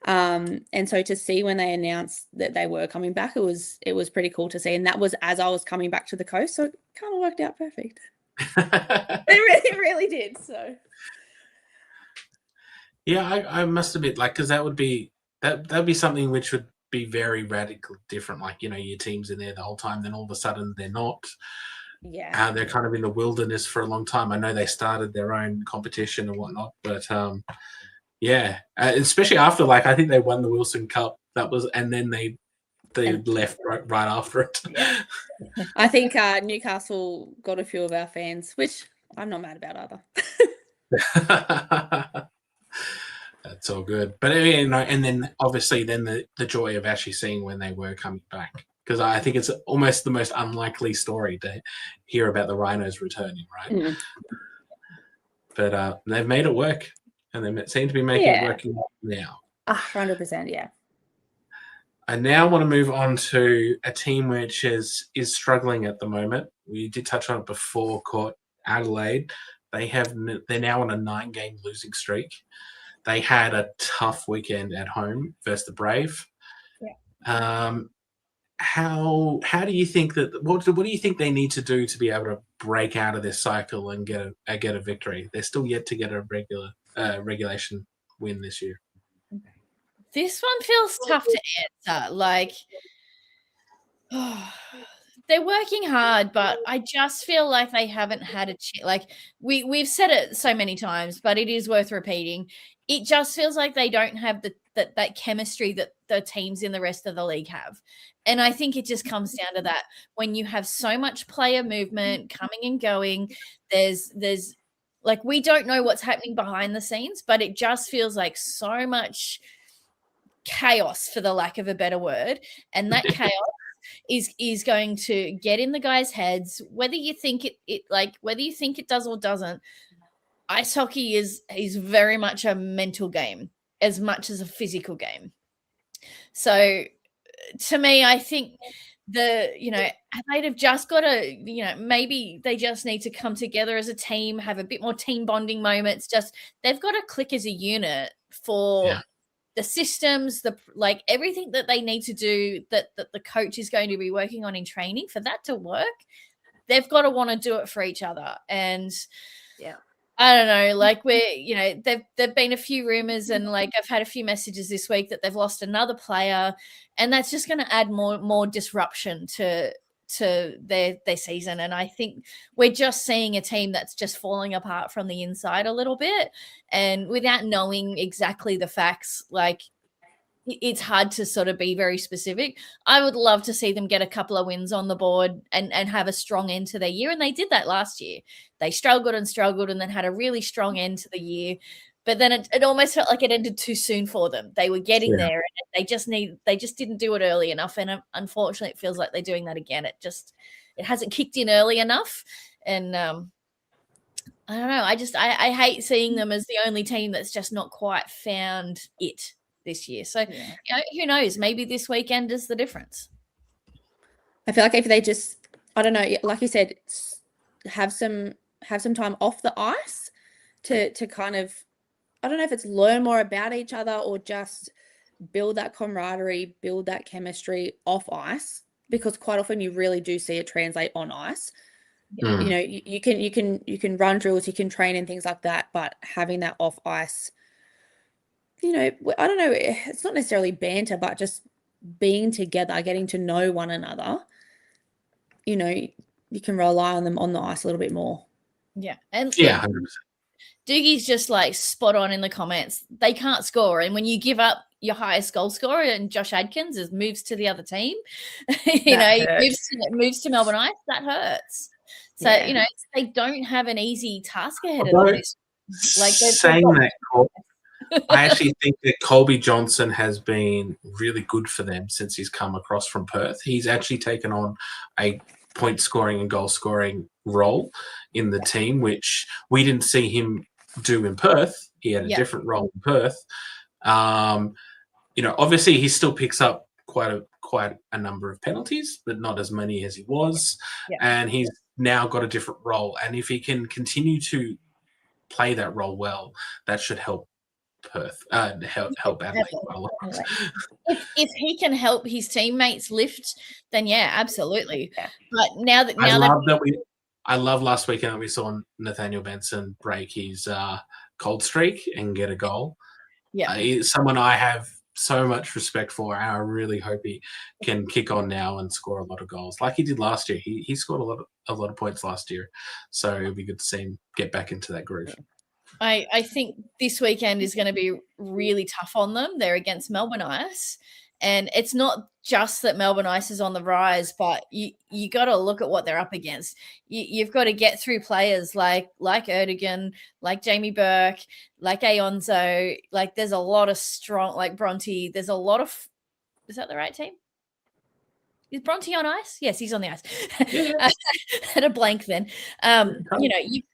And so to see when they announced that they were coming back, it was pretty cool to see. And that was as I was coming back to the coast. So it kind of worked out perfect. It really did. So yeah, I must admit, like, because that'd be something which would be very radical different. Like, your team's in there the whole time, then all of a sudden they're not. Yeah. They're kind of in the wilderness for a long time. I know they started their own competition and whatnot, but yeah, especially after, like, I think they won the Wilson Cup. And then they left right after it. Yeah. I think Newcastle got a few of our fans, which I'm not mad about either. That's all good. But and then obviously then the joy of actually seeing when they were coming back, because I think it's almost the most unlikely story to hear about the Rhinos returning, right? But they've made it work, and they seem to be making it work now. 100%, yeah. I now want to move on to a team which is struggling at the moment. We did touch on it before, Court Adelaide. They're now on a 9-game losing streak. They had a tough weekend at home versus the Brave. Yeah. how do you think that what do you think they need to do to be able to break out of this cycle and get a victory? They're still yet to get a regulation win this year. This one feels tough to answer. Like, they're working hard, but I just feel like they haven't had a chance. Like we've said it so many times, but it is worth repeating. It just feels like they don't have that chemistry that the teams in the rest of the league have. And I think it just comes down to that. When you have so much player movement coming and going, there's like, we don't know what's happening behind the scenes, but it just feels like so much chaos, for the lack of a better word. And that chaos is going to get in the guys' heads, whether you think whether you think it does or doesn't. Ice hockey is very much a mental game as much as a physical game. So to me, I think Adelaide have just got to, maybe they just need to come together as a team, have a bit more team bonding moments. Just, they've got to click as a unit for the systems, everything that they need to do, that the coach is going to be working on in training, for that to work. They've got to want to do it for each other. And I don't know, like, there've been a few rumors, and like I've had a few messages this week that they've lost another player, and that's just going to add more disruption to their season. And I think we're just seeing a team that's just falling apart from the inside a little bit, and without knowing exactly the facts, like, it's hard to sort of be very specific. I would love to see them get a couple of wins on the board and have a strong end to their year. And they did that last year. They struggled and then had a really strong end to the year. But then it almost felt like it ended too soon for them. They were getting there, and they just didn't do it early enough. And unfortunately, it feels like they're doing that again. It hasn't kicked in early enough. And I don't know. I hate seeing them as the only team that's just not quite found it this year. So who knows? Maybe this weekend is the difference. I feel like if they just, I don't know, like you said, have some time off the ice to kind of, I don't know if it's learn more about each other or just build that camaraderie, build that chemistry off ice, because quite often you really do see it translate on ice. You can run drills, you can train and things like that, but having that off ice, I don't know, it's not necessarily banter, but just being together, getting to know one another, you can rely on them on the ice a little bit more. Yeah. And 100%. Doogie's just like spot on in the comments. They can't score. And when you give up your highest goal scorer, and Josh Adkins moves to the other team, moves to Melbourne Ice, that hurts. So, they don't have an easy task ahead of them. Like, saying that, I actually think that Colby Johnson has been really good for them since he's come across from Perth. He's actually taken on a point scoring and goal scoring role in the team, which we didn't see him do in Perth. He had a different role in Perth. Obviously he still picks up quite a number of penalties, but not as many as he was. And he's now got a different role. And if he can continue to play that role well, that should help Perth, help Adelaide quite a lot. If he can help his teammates lift, then absolutely. But I love last weekend that we saw Nathaniel Benson break his cold streak and get a goal. Someone I have so much respect for, and I really hope he can kick on now and score a lot of goals like he did last year. He scored a lot of points last year, so it'll be good to see him get back into that groove. I think this weekend is going to be really tough on them. They're against Melbourne Ice, and it's not just that Melbourne Ice is on the rise, but you got to look at what they're up against. You've got to get through players like Erdogan, like Jamie Burke, like Aonzo. Like, there's a lot of strong, like Bronte. There's a lot of, is that the right team? Is Bronte on ice? Yes, he's on the ice. Had a blank then.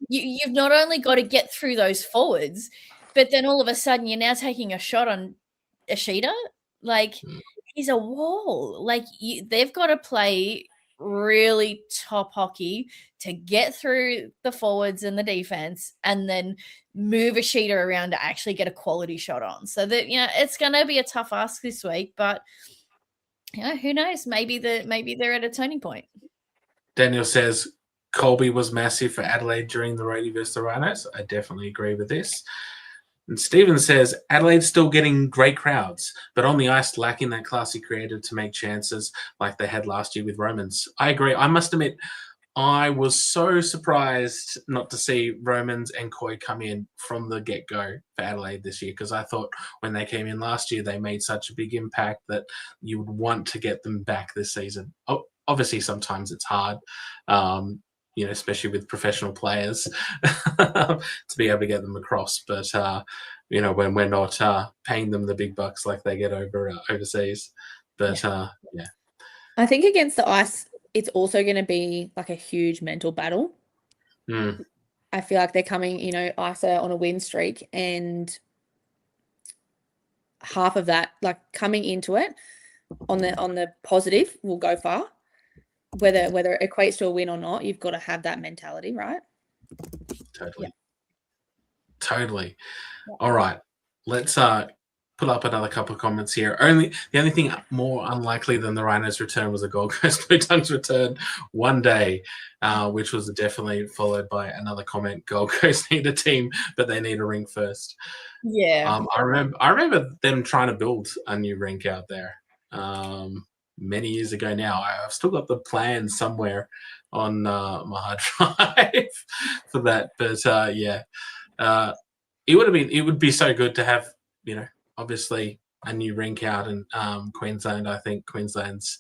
You've not only got to get through those forwards, but then all of a sudden you're now taking a shot on Ishida. Like, he's a wall. Like, they've got to play really top hockey to get through the forwards and the defense, and then move Ishida around to actually get a quality shot on. So that, it's going to be a tough ask this week, but Yeah, who knows? Maybe they're at a turning point. Daniel says Colby was massive for Adelaide during the Roadie versus the Rhinos. I definitely agree with this. And Stephen says Adelaide's still getting great crowds, but on the ice lacking that classy creative to make chances like they had last year with Romans. I agree. I must admit, I was so surprised not to see Romans and Coy come in from the get-go for Adelaide this year, because I thought when they came in last year, they made such a big impact that you would want to get them back this season. Obviously, sometimes it's hard, especially with professional players to be able to get them across. But, when we're not paying them the big bucks like they get overseas. But, yeah. I think against the ice, it's also going to be like a huge mental battle. Mm. I feel like they're coming, ice are on a win streak, and half of that, like coming into it on the positive, will go far. Whether it equates to a win or not, you've got to have that mentality, right? Totally. Yeah. Totally. Yeah. All right. Let's put up another couple of comments here. The only thing more unlikely than the Rhinos' return was a Gold Coast Blue Tongues return one day, which was definitely followed by another comment: Gold Coast need a team, but they need a rink first. Yeah. I remember them trying to build a new rink out there many years ago now. I've still got the plan somewhere on my hard drive for that. But it would be so good to have, obviously a new rink out in Queensland. I think Queensland's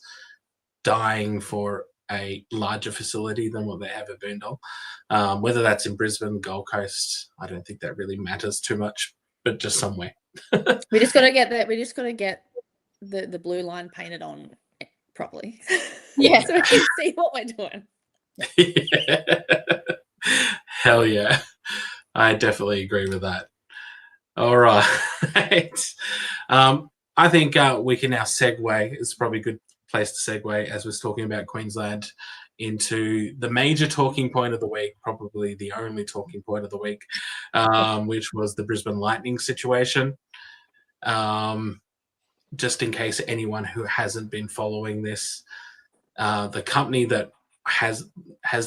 dying for a larger facility than what they have at Boondall. Whether that's in Brisbane, Gold Coast, I don't think that really matters too much, but just somewhere. We just got to get the blue line painted on properly. Yeah. So we can see what we're doing. Yeah. Hell yeah. I definitely agree with that. All right. I think we can now segue. It's probably a good place to segue, as we're talking about Queensland, into the major talking point of the week, probably the only talking point of the week, which was the Brisbane Lightning situation. Just in case anyone who hasn't been following this, the company that has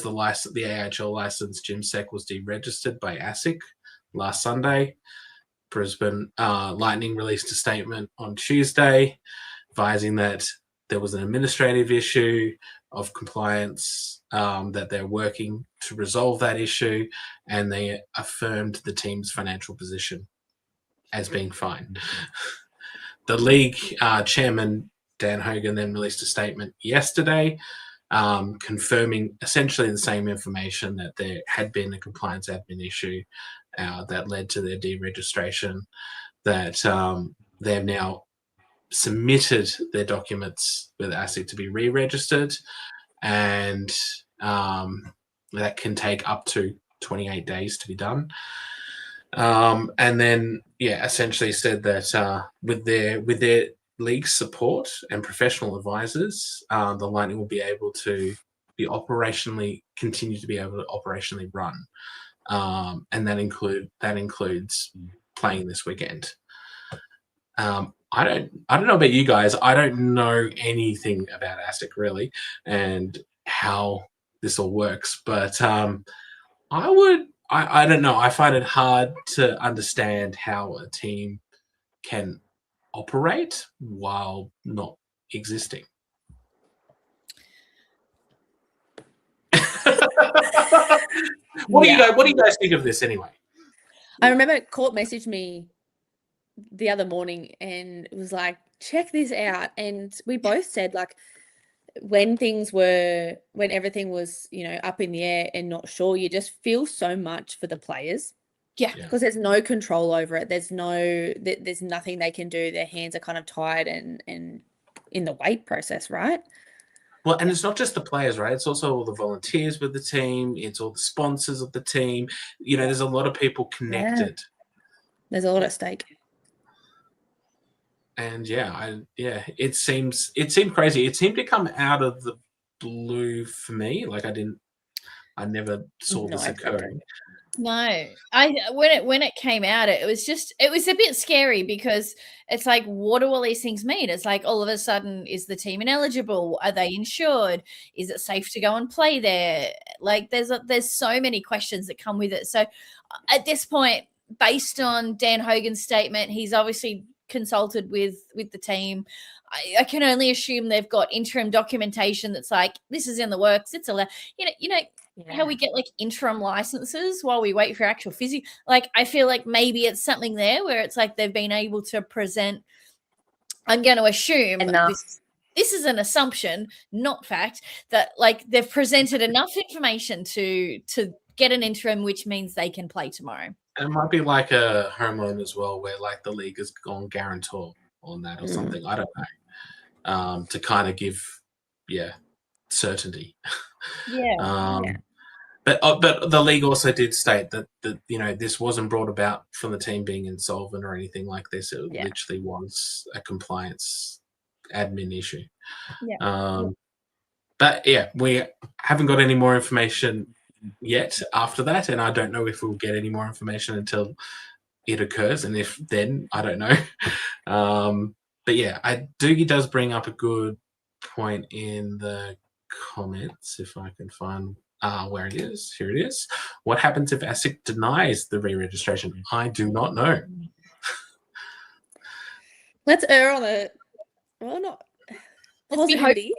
the license, the AIHL license, GymSec, was deregistered by ASIC last Sunday. Brisbane Lightning released a statement on Tuesday advising that there was an administrative issue of compliance, that they're working to resolve that issue, and they affirmed the team's financial position as being fine. The league chairman, Dan Hogan, then released a statement yesterday confirming essentially the same information, that there had been a compliance admin issue that led to their deregistration, that they've now submitted their documents with ASIC to be re-registered, and that can take up to 28 days to be done. And then, essentially said that with their league support and professional advisors, the Lightning will be able to continue to be able to operationally run, and that includes playing this weekend. I don't know about you guys. I don't know anything about ASIC really and how this all works, but I don't know. I find it hard to understand how a team can operate while not existing. What do you guys think of this anyway? I remember Court messaged me the other morning and it was like, check this out. And we both said, like, when everything was, up in the air and not sure, you just feel so much for the players. Yeah. Because there's no control over it. There's nothing they can do. Their hands are kind of tied and in the weight process, right? Well, and it's not just the players, right? It's also all the volunteers with the team. It's all the sponsors of the team. There's a lot of people connected. Yeah. There's a lot at stake. And it seemed crazy. It seemed to come out of the blue for me. Like I never saw this occurring. No, when it came out, it was a bit scary because it's like, what do all these things mean? It's like all of a sudden, is the team ineligible? Are they insured? Is it safe to go and play there? Like, there's so many questions that come with it. So at this point, based on Dan Hogan's statement, he's obviously consulted with the team. I can only assume they've got interim documentation that's like, this is in the works. It's allowed. You know. Yeah. How we get like interim licenses while we wait for actual physio. Like, I feel like maybe it's something there where it's like they've been able to present. I'm going to assume this is an assumption, not fact, that like they've presented enough information to get an interim, which means they can play tomorrow. And it might be like a home loan as well, where like the league has gone guarantor on that or something. I don't know. To kind of give, certainty. Yeah. But the league also did state that this wasn't brought about from the team being insolvent or anything like this. It literally was a compliance admin issue. Yeah. But we haven't got any more information yet after that, and I don't know if we'll get any more information until it occurs, and if then, I don't know. But Doogie does bring up a good point in the comments, if I can find where it is. Here it is. What happens if ASIC denies the re-registration? I do not know. Let's err on the positivity.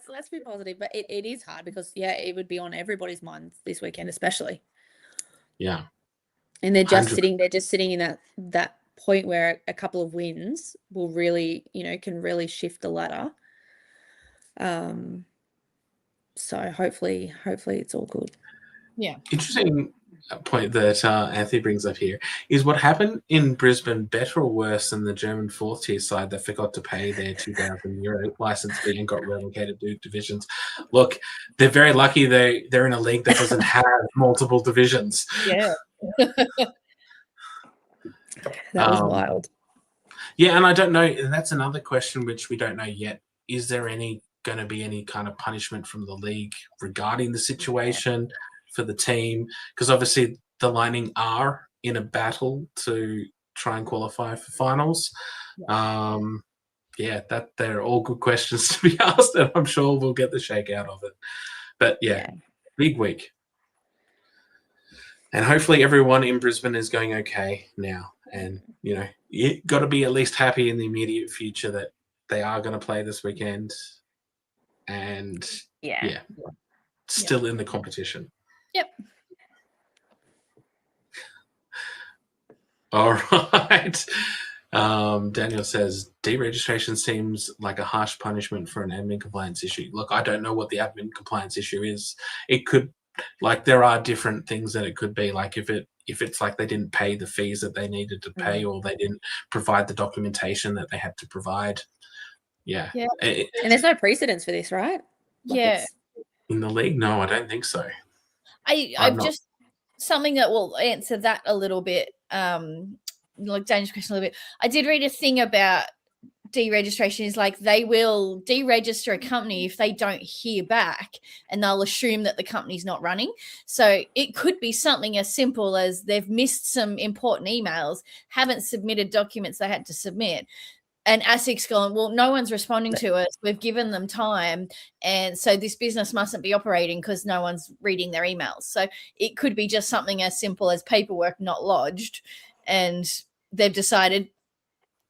Let's be positive. But it is hard because it would be on everybody's minds this weekend, especially. Yeah. And they're just 100%. sitting in that point where a couple of wins will really, can really shift the ladder. So hopefully it's all good. Yeah. Interesting point that Anthony brings up here is what happened in Brisbane better or worse than the German fourth tier side that forgot to pay their €2,000 license fee and got relegated to divisions. Look, they're very lucky they're in a league that doesn't have multiple divisions. Yeah. That was wild. Yeah, and I don't know, and that's another question which we don't know yet. Is there going to be any kind of punishment from the league regarding the situation for the team? Because obviously the Lightning are in a battle to try and qualify for finals. That they're all good questions to be asked, and I'm sure we'll get the shakeout of it. But big week. And hopefully everyone in Brisbane is going okay now. And, you got to be at least happy in the immediate future that they are going to play this weekend. And, still in the competition. Yep. All right. Daniel says, deregistration seems like a harsh punishment for an admin compliance issue. Look, I don't know what the admin compliance issue is. It could, there are different things that it could be. Like if it's like they didn't pay the fees that they needed to pay, or they didn't provide the documentation that they had to provide. Yeah. And there's no precedence for this, right? In the league? No, I don't think so. I've just something that will answer that a little bit. Like Daniel's question a little bit. I did read a thing about deregistration is like they will deregister a company if they don't hear back, and they'll assume that the company's not running. So it could be something as simple as they've missed some important emails, haven't submitted documents they had to submit, and ASIC's gone, well, no one's responding to us. We've given them time, and so this business mustn't be operating because no one's reading their emails. So it could be just something as simple as paperwork not lodged, and they've decided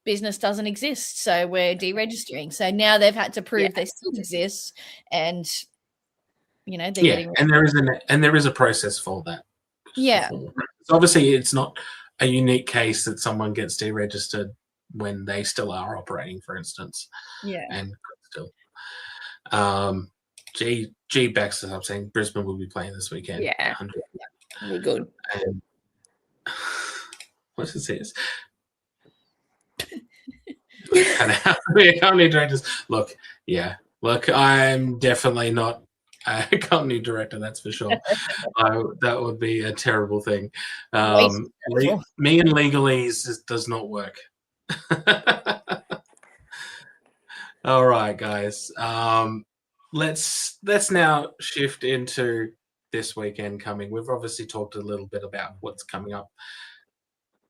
business doesn't exist, so we're deregistering. So now they've had to prove they still exist, and they're getting. And there is a process for that. Yeah. So obviously, it's not a unique case that someone gets deregistered when they still are operating, for instance. Yeah. And still, G backs us up saying Brisbane will be playing this weekend. Yeah. We're good. And what is this? Company directors. Look, I'm definitely not a company director, that's for sure. That would be a terrible thing. Me and legalese does not work. All right, guys. Let's now shift into this weekend coming. We've obviously talked a little bit about what's coming up.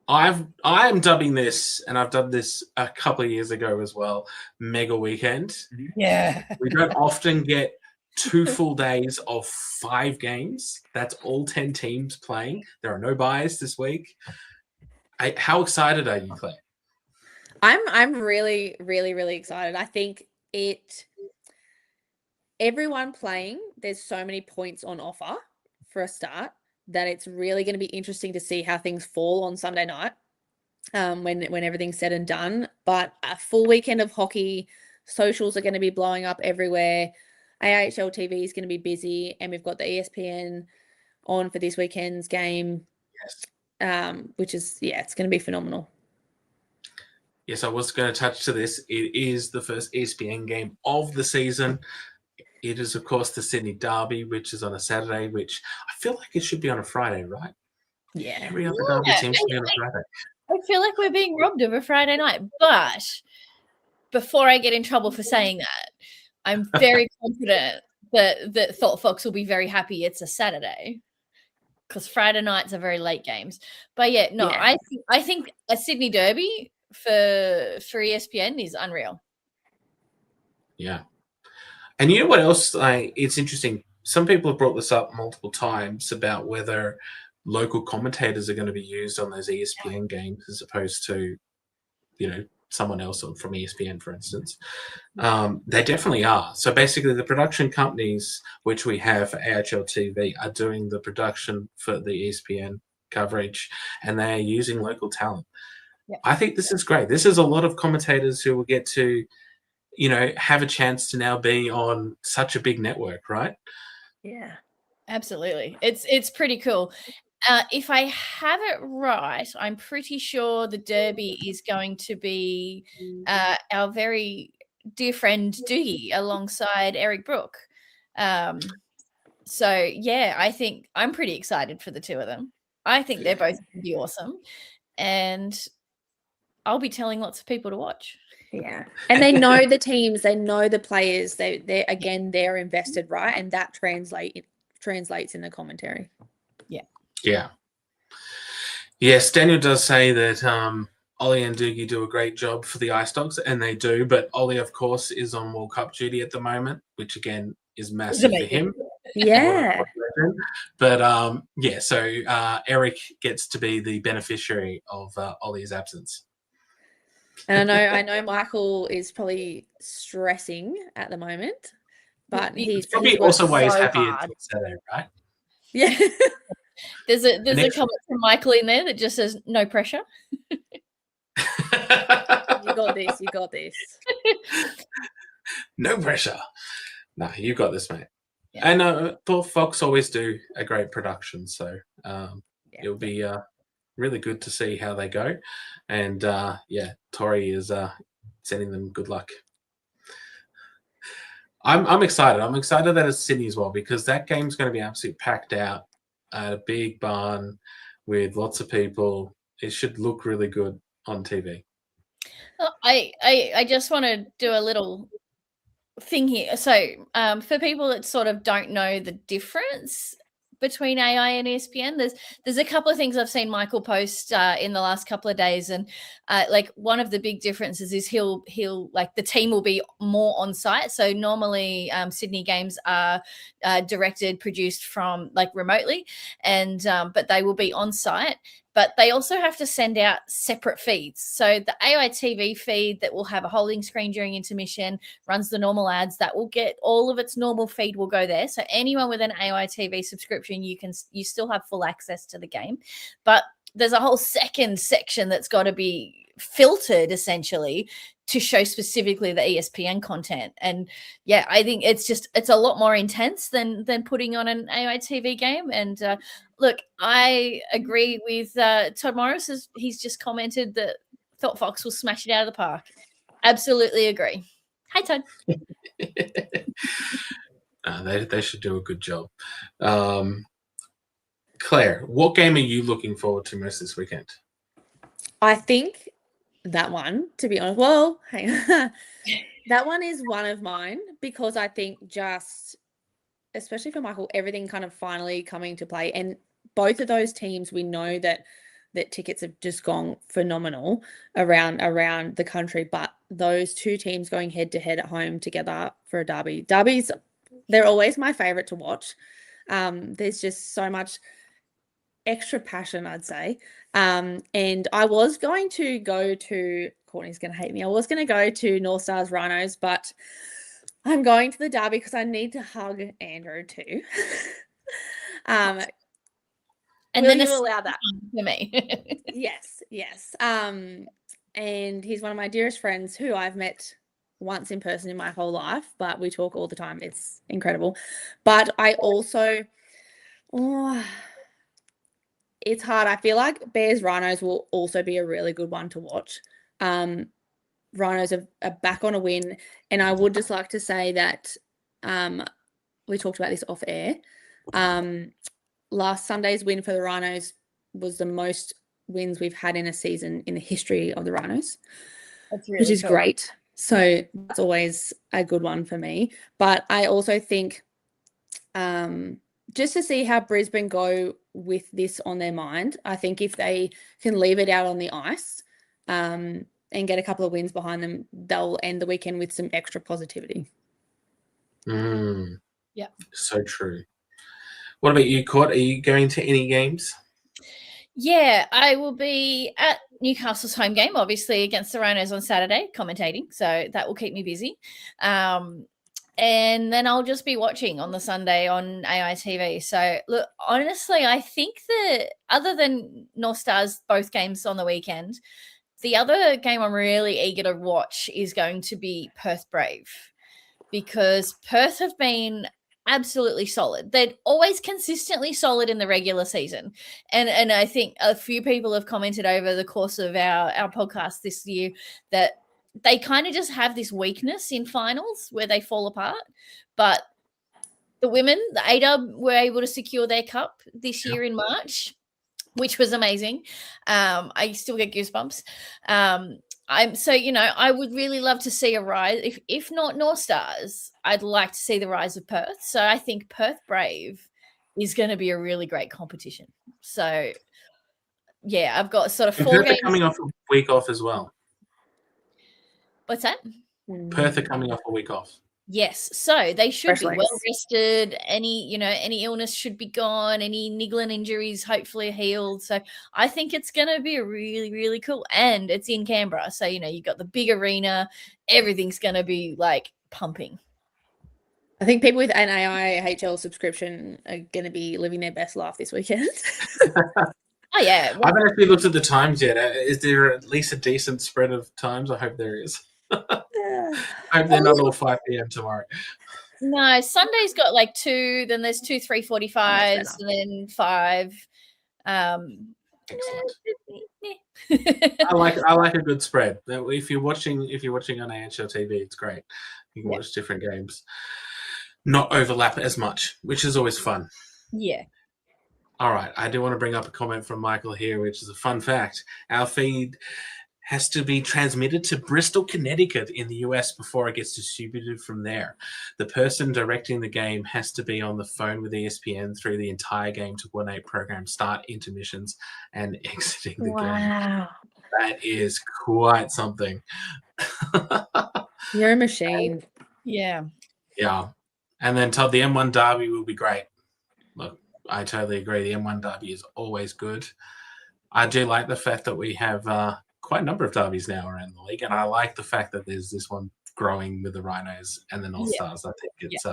I am dubbing this, and I've done this a couple of years ago as well, Mega Weekend. Yeah. We don't often get 2 full days of 5 games. That's all 10 teams playing. There are no buys this week. How excited are you, Claire? I'm really, really, really excited. I think everyone playing, there's so many points on offer for a start that it's really going to be interesting to see how things fall on Sunday night when everything's said and done. But a full weekend of hockey, socials are going to be blowing up everywhere. AIHL TV is going to be busy, and we've got the ESPN on for this weekend's game, which is, it's going to be phenomenal. Yes, I was going to touch to this. It is the first ESPN game of the season. It is, of course, the Sydney Derby, which is on a Saturday, which I feel like it should be on a Friday, right? Yeah. Every other Derby team should be on a Friday. I feel like we're being robbed of a Friday night. But before I get in trouble for saying that, I'm very confident that Thought Fox will be very happy it's a Saturday, because Friday nights are very late games. But I think a Sydney Derby for ESPN is unreal. Yeah. And you know what else? It's interesting. Some people have brought this up multiple times about whether local commentators are going to be used on those ESPN games as opposed to, someone else from ESPN, for instance. They definitely are. So basically, the production companies, which we have for AIHL TV, are doing the production for the ESPN coverage, and they are using local talent. Yeah. I think this is great. This is a lot of commentators who will get to have a chance to now be on such a big network, right? Yeah, absolutely. It's pretty cool. If I have it right, I'm pretty sure the Derby is going to be our very dear friend Doogie alongside Eric Brook. So I think I'm pretty excited for the two of them. I think they're both going to be awesome, and I'll be telling lots of people to watch. Yeah. And they know the teams, they know the players, they're invested, right? And that translates in the commentary. Yeah. Yeah. Yes, Daniel does say that Ollie and Doogie do a great job for the Ice Dogs, and they do, but Ollie, of course, is on World Cup duty at the moment, which again is massive for him. Yeah. But so Eric gets to be the beneficiary of Ollie's absence. And I know Michael is probably stressing at the moment, but he's probably also why he's happy it's Saturday, right? Yeah. There's a comment from Michael in there that just says no pressure. You got this. No pressure. No, you got this, mate. Yeah. And Thought Fox always do a great production, so it'll be really good to see how they go. And Tori is sending them good luck. I'm excited. I'm excited that it's Sydney as well, because that game's going to be absolutely packed out at a big barn with lots of people. It should look really good on TV. I just want to do a little thing here. So for people that sort of don't know the difference between AI and ESPN, there's a couple of things I've seen Michael post in the last couple of days, and like one of the big differences is he'll like the team will be more on site. So normally Sydney games are directed, produced from like remotely, and but they will be on site. But they also have to send out separate feeds. So the AI TV feed that will have a holding screen during intermission, runs the normal ads, that will get all of its normal feed will go there. So anyone with an AI TV subscription, you still have full access to the game. But there's a whole second section that's got to be filtered essentially to show specifically the ESPN content. And I think it's a lot more intense than putting on an AI TV game. And look, I agree with Todd Morris. He's just commented that Thought Fox will smash it out of the park. Absolutely agree. Hi, Todd. They should do a good job. Claire, what game are you looking forward to most this weekend? I think that one, to be honest. Well, hang on. That one is one of mine, because I think just especially for Michael, everything kind of finally coming to play. And both of those teams, we know that tickets have just gone phenomenal around the country. But those two teams going head to head at home together for a derby. Derbies, they're always my favorite to watch. There's just so much extra passion, I'd say. And I was going to go to, Courtney's going to hate me, I was going to go to North Stars Rhinos, but I'm going to the derby because I need to hug Andrew too. And will then you allow that? For me. Yes. And he's one of my dearest friends who I've met once in person in my whole life, but we talk all the time. It's incredible. But I also, it's hard. I feel like Bears Rhinos will also be a really good one to watch. Rhinos are back on a win, and I would just like to say that we talked about this off air. Last Sunday's win for the Rhinos was the most wins we've had in a season in the history of the Rhinos, which is great. So that's always a good one for me. But I also think just to see how Brisbane go with this on their mind, I think if they can leave it out on the ice and get a couple of wins behind them, they'll end the weekend with some extra positivity. Yeah. So true. What about you, Court? Are you going to any games? Yeah, I will be at Newcastle's home game, obviously, against the Rhinos on Saturday, commentating. So that will keep me busy. And then I'll just be watching on the Sunday on AITV. So, look, honestly, I think that other than North Stars, both games on the weekend, the other game I'm really eager to watch is going to be Perth Brave, because Perth have been absolutely solid. They're always consistently solid in the regular season. And I think a few people have commented over the course of our podcast this year that they kind of just have this weakness in finals where they fall apart. But the women, the ADUB, were able to secure their cup this year in March, which was amazing. I still get goosebumps. I would really love to see a rise. If not North Stars, I'd like to see the rise of Perth. So I think Perth Brave is going to be a really great competition. So, yeah, I've got sort of 4 games. Coming off a week off as well. What's that? Perth are coming off a week off. Yes, so they should be Fresh well rested. Any illness should be gone. Any niggling injuries hopefully healed. So I think it's going to be a really, really cool. And it's in Canberra, so you've got the big arena. Everything's going to be like pumping. I think people with an AIHL subscription are going to be living their best life this weekend. Oh yeah, I haven't actually looked at the times yet. Is there at least a decent spread of times? I hope there is. I hope they're not all 5 p.m. tomorrow. No, Sunday's got like 2, then there's 2 3:45s, and then 5. Excellent. I like a good spread. If you're watching on AHL TV, it's great. You can watch different games, not overlap as much, which is always fun. Yeah. All right, I do want to bring up a comment from Michael here, which is a fun fact. Our feed has to be transmitted to Bristol, Connecticut in the US before it gets distributed from there. The person directing the game has to be on the phone with ESPN through the entire game to coordinate program start, intermissions, and exiting the game. That is quite something. You're a machine. Yeah. Yeah. And then Todd, the M1 Derby will be great. Look, I totally agree. The M1 Derby is always good. I do like the fact that we have quite a number of derbies now around the league, and I like the fact that there's this one growing with the Rhinos and the North Stars. I think it's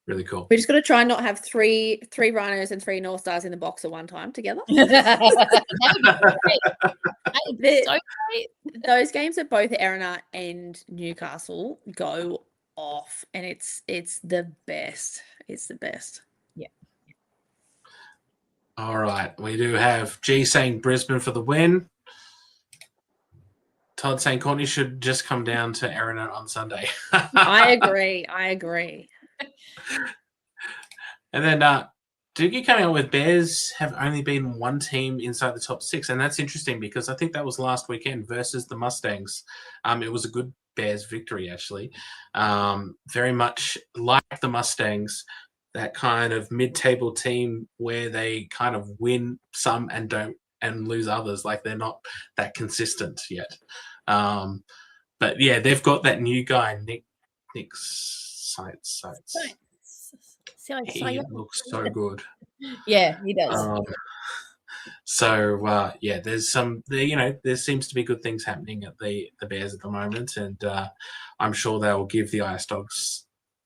really cool. We just got to try and not have three Rhinos and 3 North Stars in the box at one time together. Those games at both Erina and Newcastle go off, and it's the best. It's the best. Yeah. All right. We do have G saying Brisbane for the win. Todd saying Courtney should just come down to Erina on Sunday. I agree. And then Doogie coming up with Bears have only been one team inside the top 6. And that's interesting because I think that was last weekend versus the Mustangs. It was a good Bears victory, actually. Very much like the Mustangs, that kind of mid-table team where they kind of win some and don't and lose others. Like they're not that consistent yet. But yeah, they've got that new guy, Nick Sites. He looks so good. Yeah, he does. Yeah, there's some, there seems to be good things happening at the Bears at the moment, and I'm sure they'll give the Ice Dogs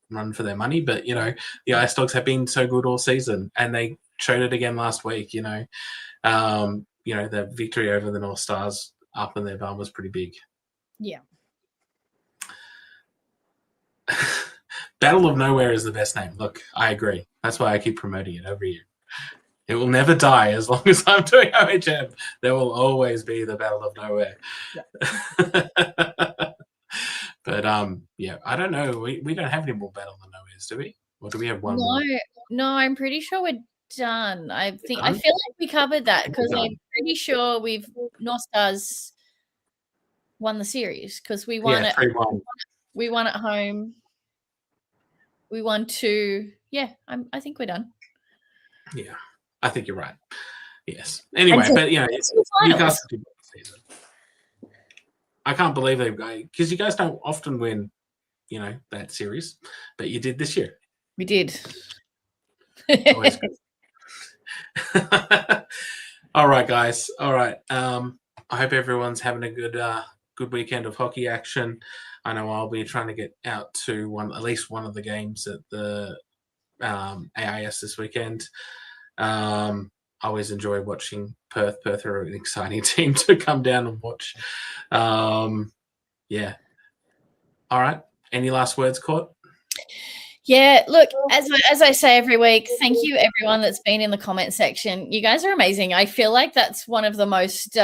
run for their money. But the Ice Dogs have been so good all season, and they showed it again last week. The victory over the North Stars up in their bum was pretty big. Yeah. Battle of Nowhere is the best name. Look, I agree. That's why I keep promoting it every year. It will never die as long as I'm doing OHM. There will always be the Battle of Nowhere. Yeah. But I don't know. We don't have any more Battle of Nowheres, do we? Or do we have one more? No, I'm pretty sure we're done. I feel like we covered that because I'm pretty sure North Stars won the series because we won it. 3-1. We won at home. We won 2. Yeah, I think we're done. Yeah, I think you're right. Yes. Anyway, but it's Newcastle did the season. I can't believe they've got, because you guys don't often win, that series, but you did this year. We did. Always good. All right, guys. All right. I hope everyone's having a good weekend of hockey action. I know I'll be trying to get out to at least one of the games at the AIS this weekend. I always enjoy watching Perth. Perth are an exciting team to come down and watch. Yeah. All right. Any last words, Court? Yeah, look, as I say every week, thank you everyone that's been in the comment section. You guys are amazing. I feel like that's one of the most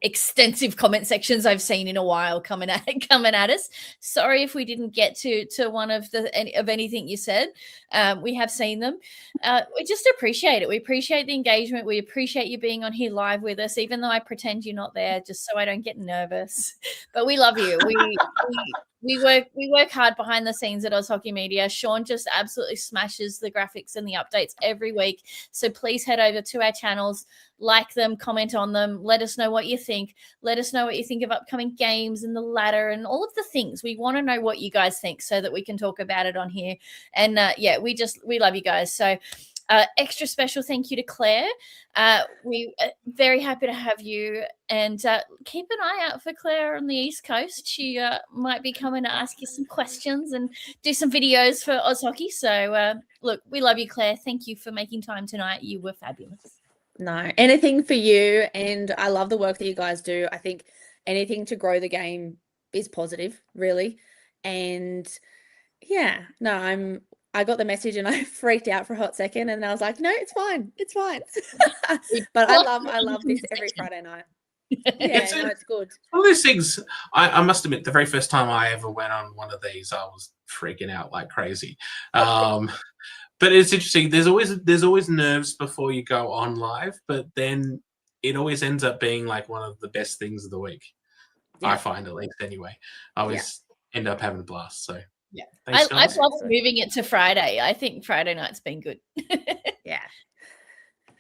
extensive comment sections I've seen in a while coming at us. Sorry if we didn't get to one of anything you said. We have seen them. We just appreciate it. We appreciate the engagement. We appreciate you being on here live with us, even though I pretend you're not there, just so I don't get nervous. But we love you. We work hard behind the scenes at Oz Hockey Media. Sean just absolutely smashes the graphics and the updates every week. So please head over to our channels, like them, comment on them, let us know what you think. Let us know what you think of upcoming games and the ladder and all of the things. We want to know what you guys think so that we can talk about it on here. And we love you guys. So extra special thank you to Claire. We are very happy to have you, and keep an eye out for Claire on the East Coast. She might be coming to ask you some questions and do some videos for Oz Hockey. So look, we love you, Claire. Thank you for making time tonight. You were fabulous. No, anything for you, and I love the work that you guys do. I think anything to grow the game is positive, really. And yeah, no, I got the message and I freaked out for a hot second, and I was like, no, it's fine. But I love this every Friday night. Yeah, it's good. One of those things, I must admit, the very first time I ever went on one of these, I was freaking out like crazy. But it's interesting. There's always nerves before you go on live, but then it always ends up being like one of the best things of the week. Yeah. I find, at least, anyway. I always end up having a blast. So yeah, thanks, I love moving it to Friday. I think Friday night's been good. Yeah.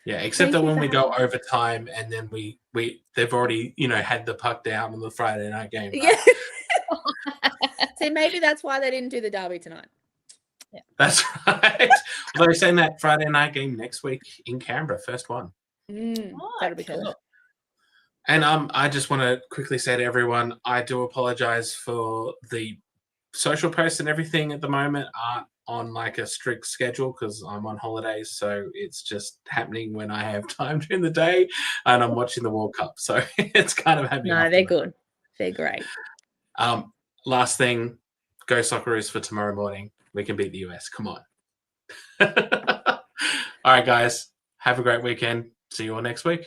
Yeah, except that when we go overtime and then they've already had the puck down on the Friday night game. Right? Yeah. See, maybe that's why they didn't do the derby tonight. Yeah. That's right. Well, they're saying that Friday night game next week in Canberra, first one. That'll be cool. And I just want to quickly say to everyone, I do apologize for the social posts and everything at the moment aren't on like a strict schedule because I'm on holidays, so it's just happening when I have time during the day and I'm watching the World Cup. So it's kind of happening. No, they're good. They're great. Last thing, go Socceroos for tomorrow morning. We can beat the US. Come on. All right, guys. Have a great weekend. See you all next week.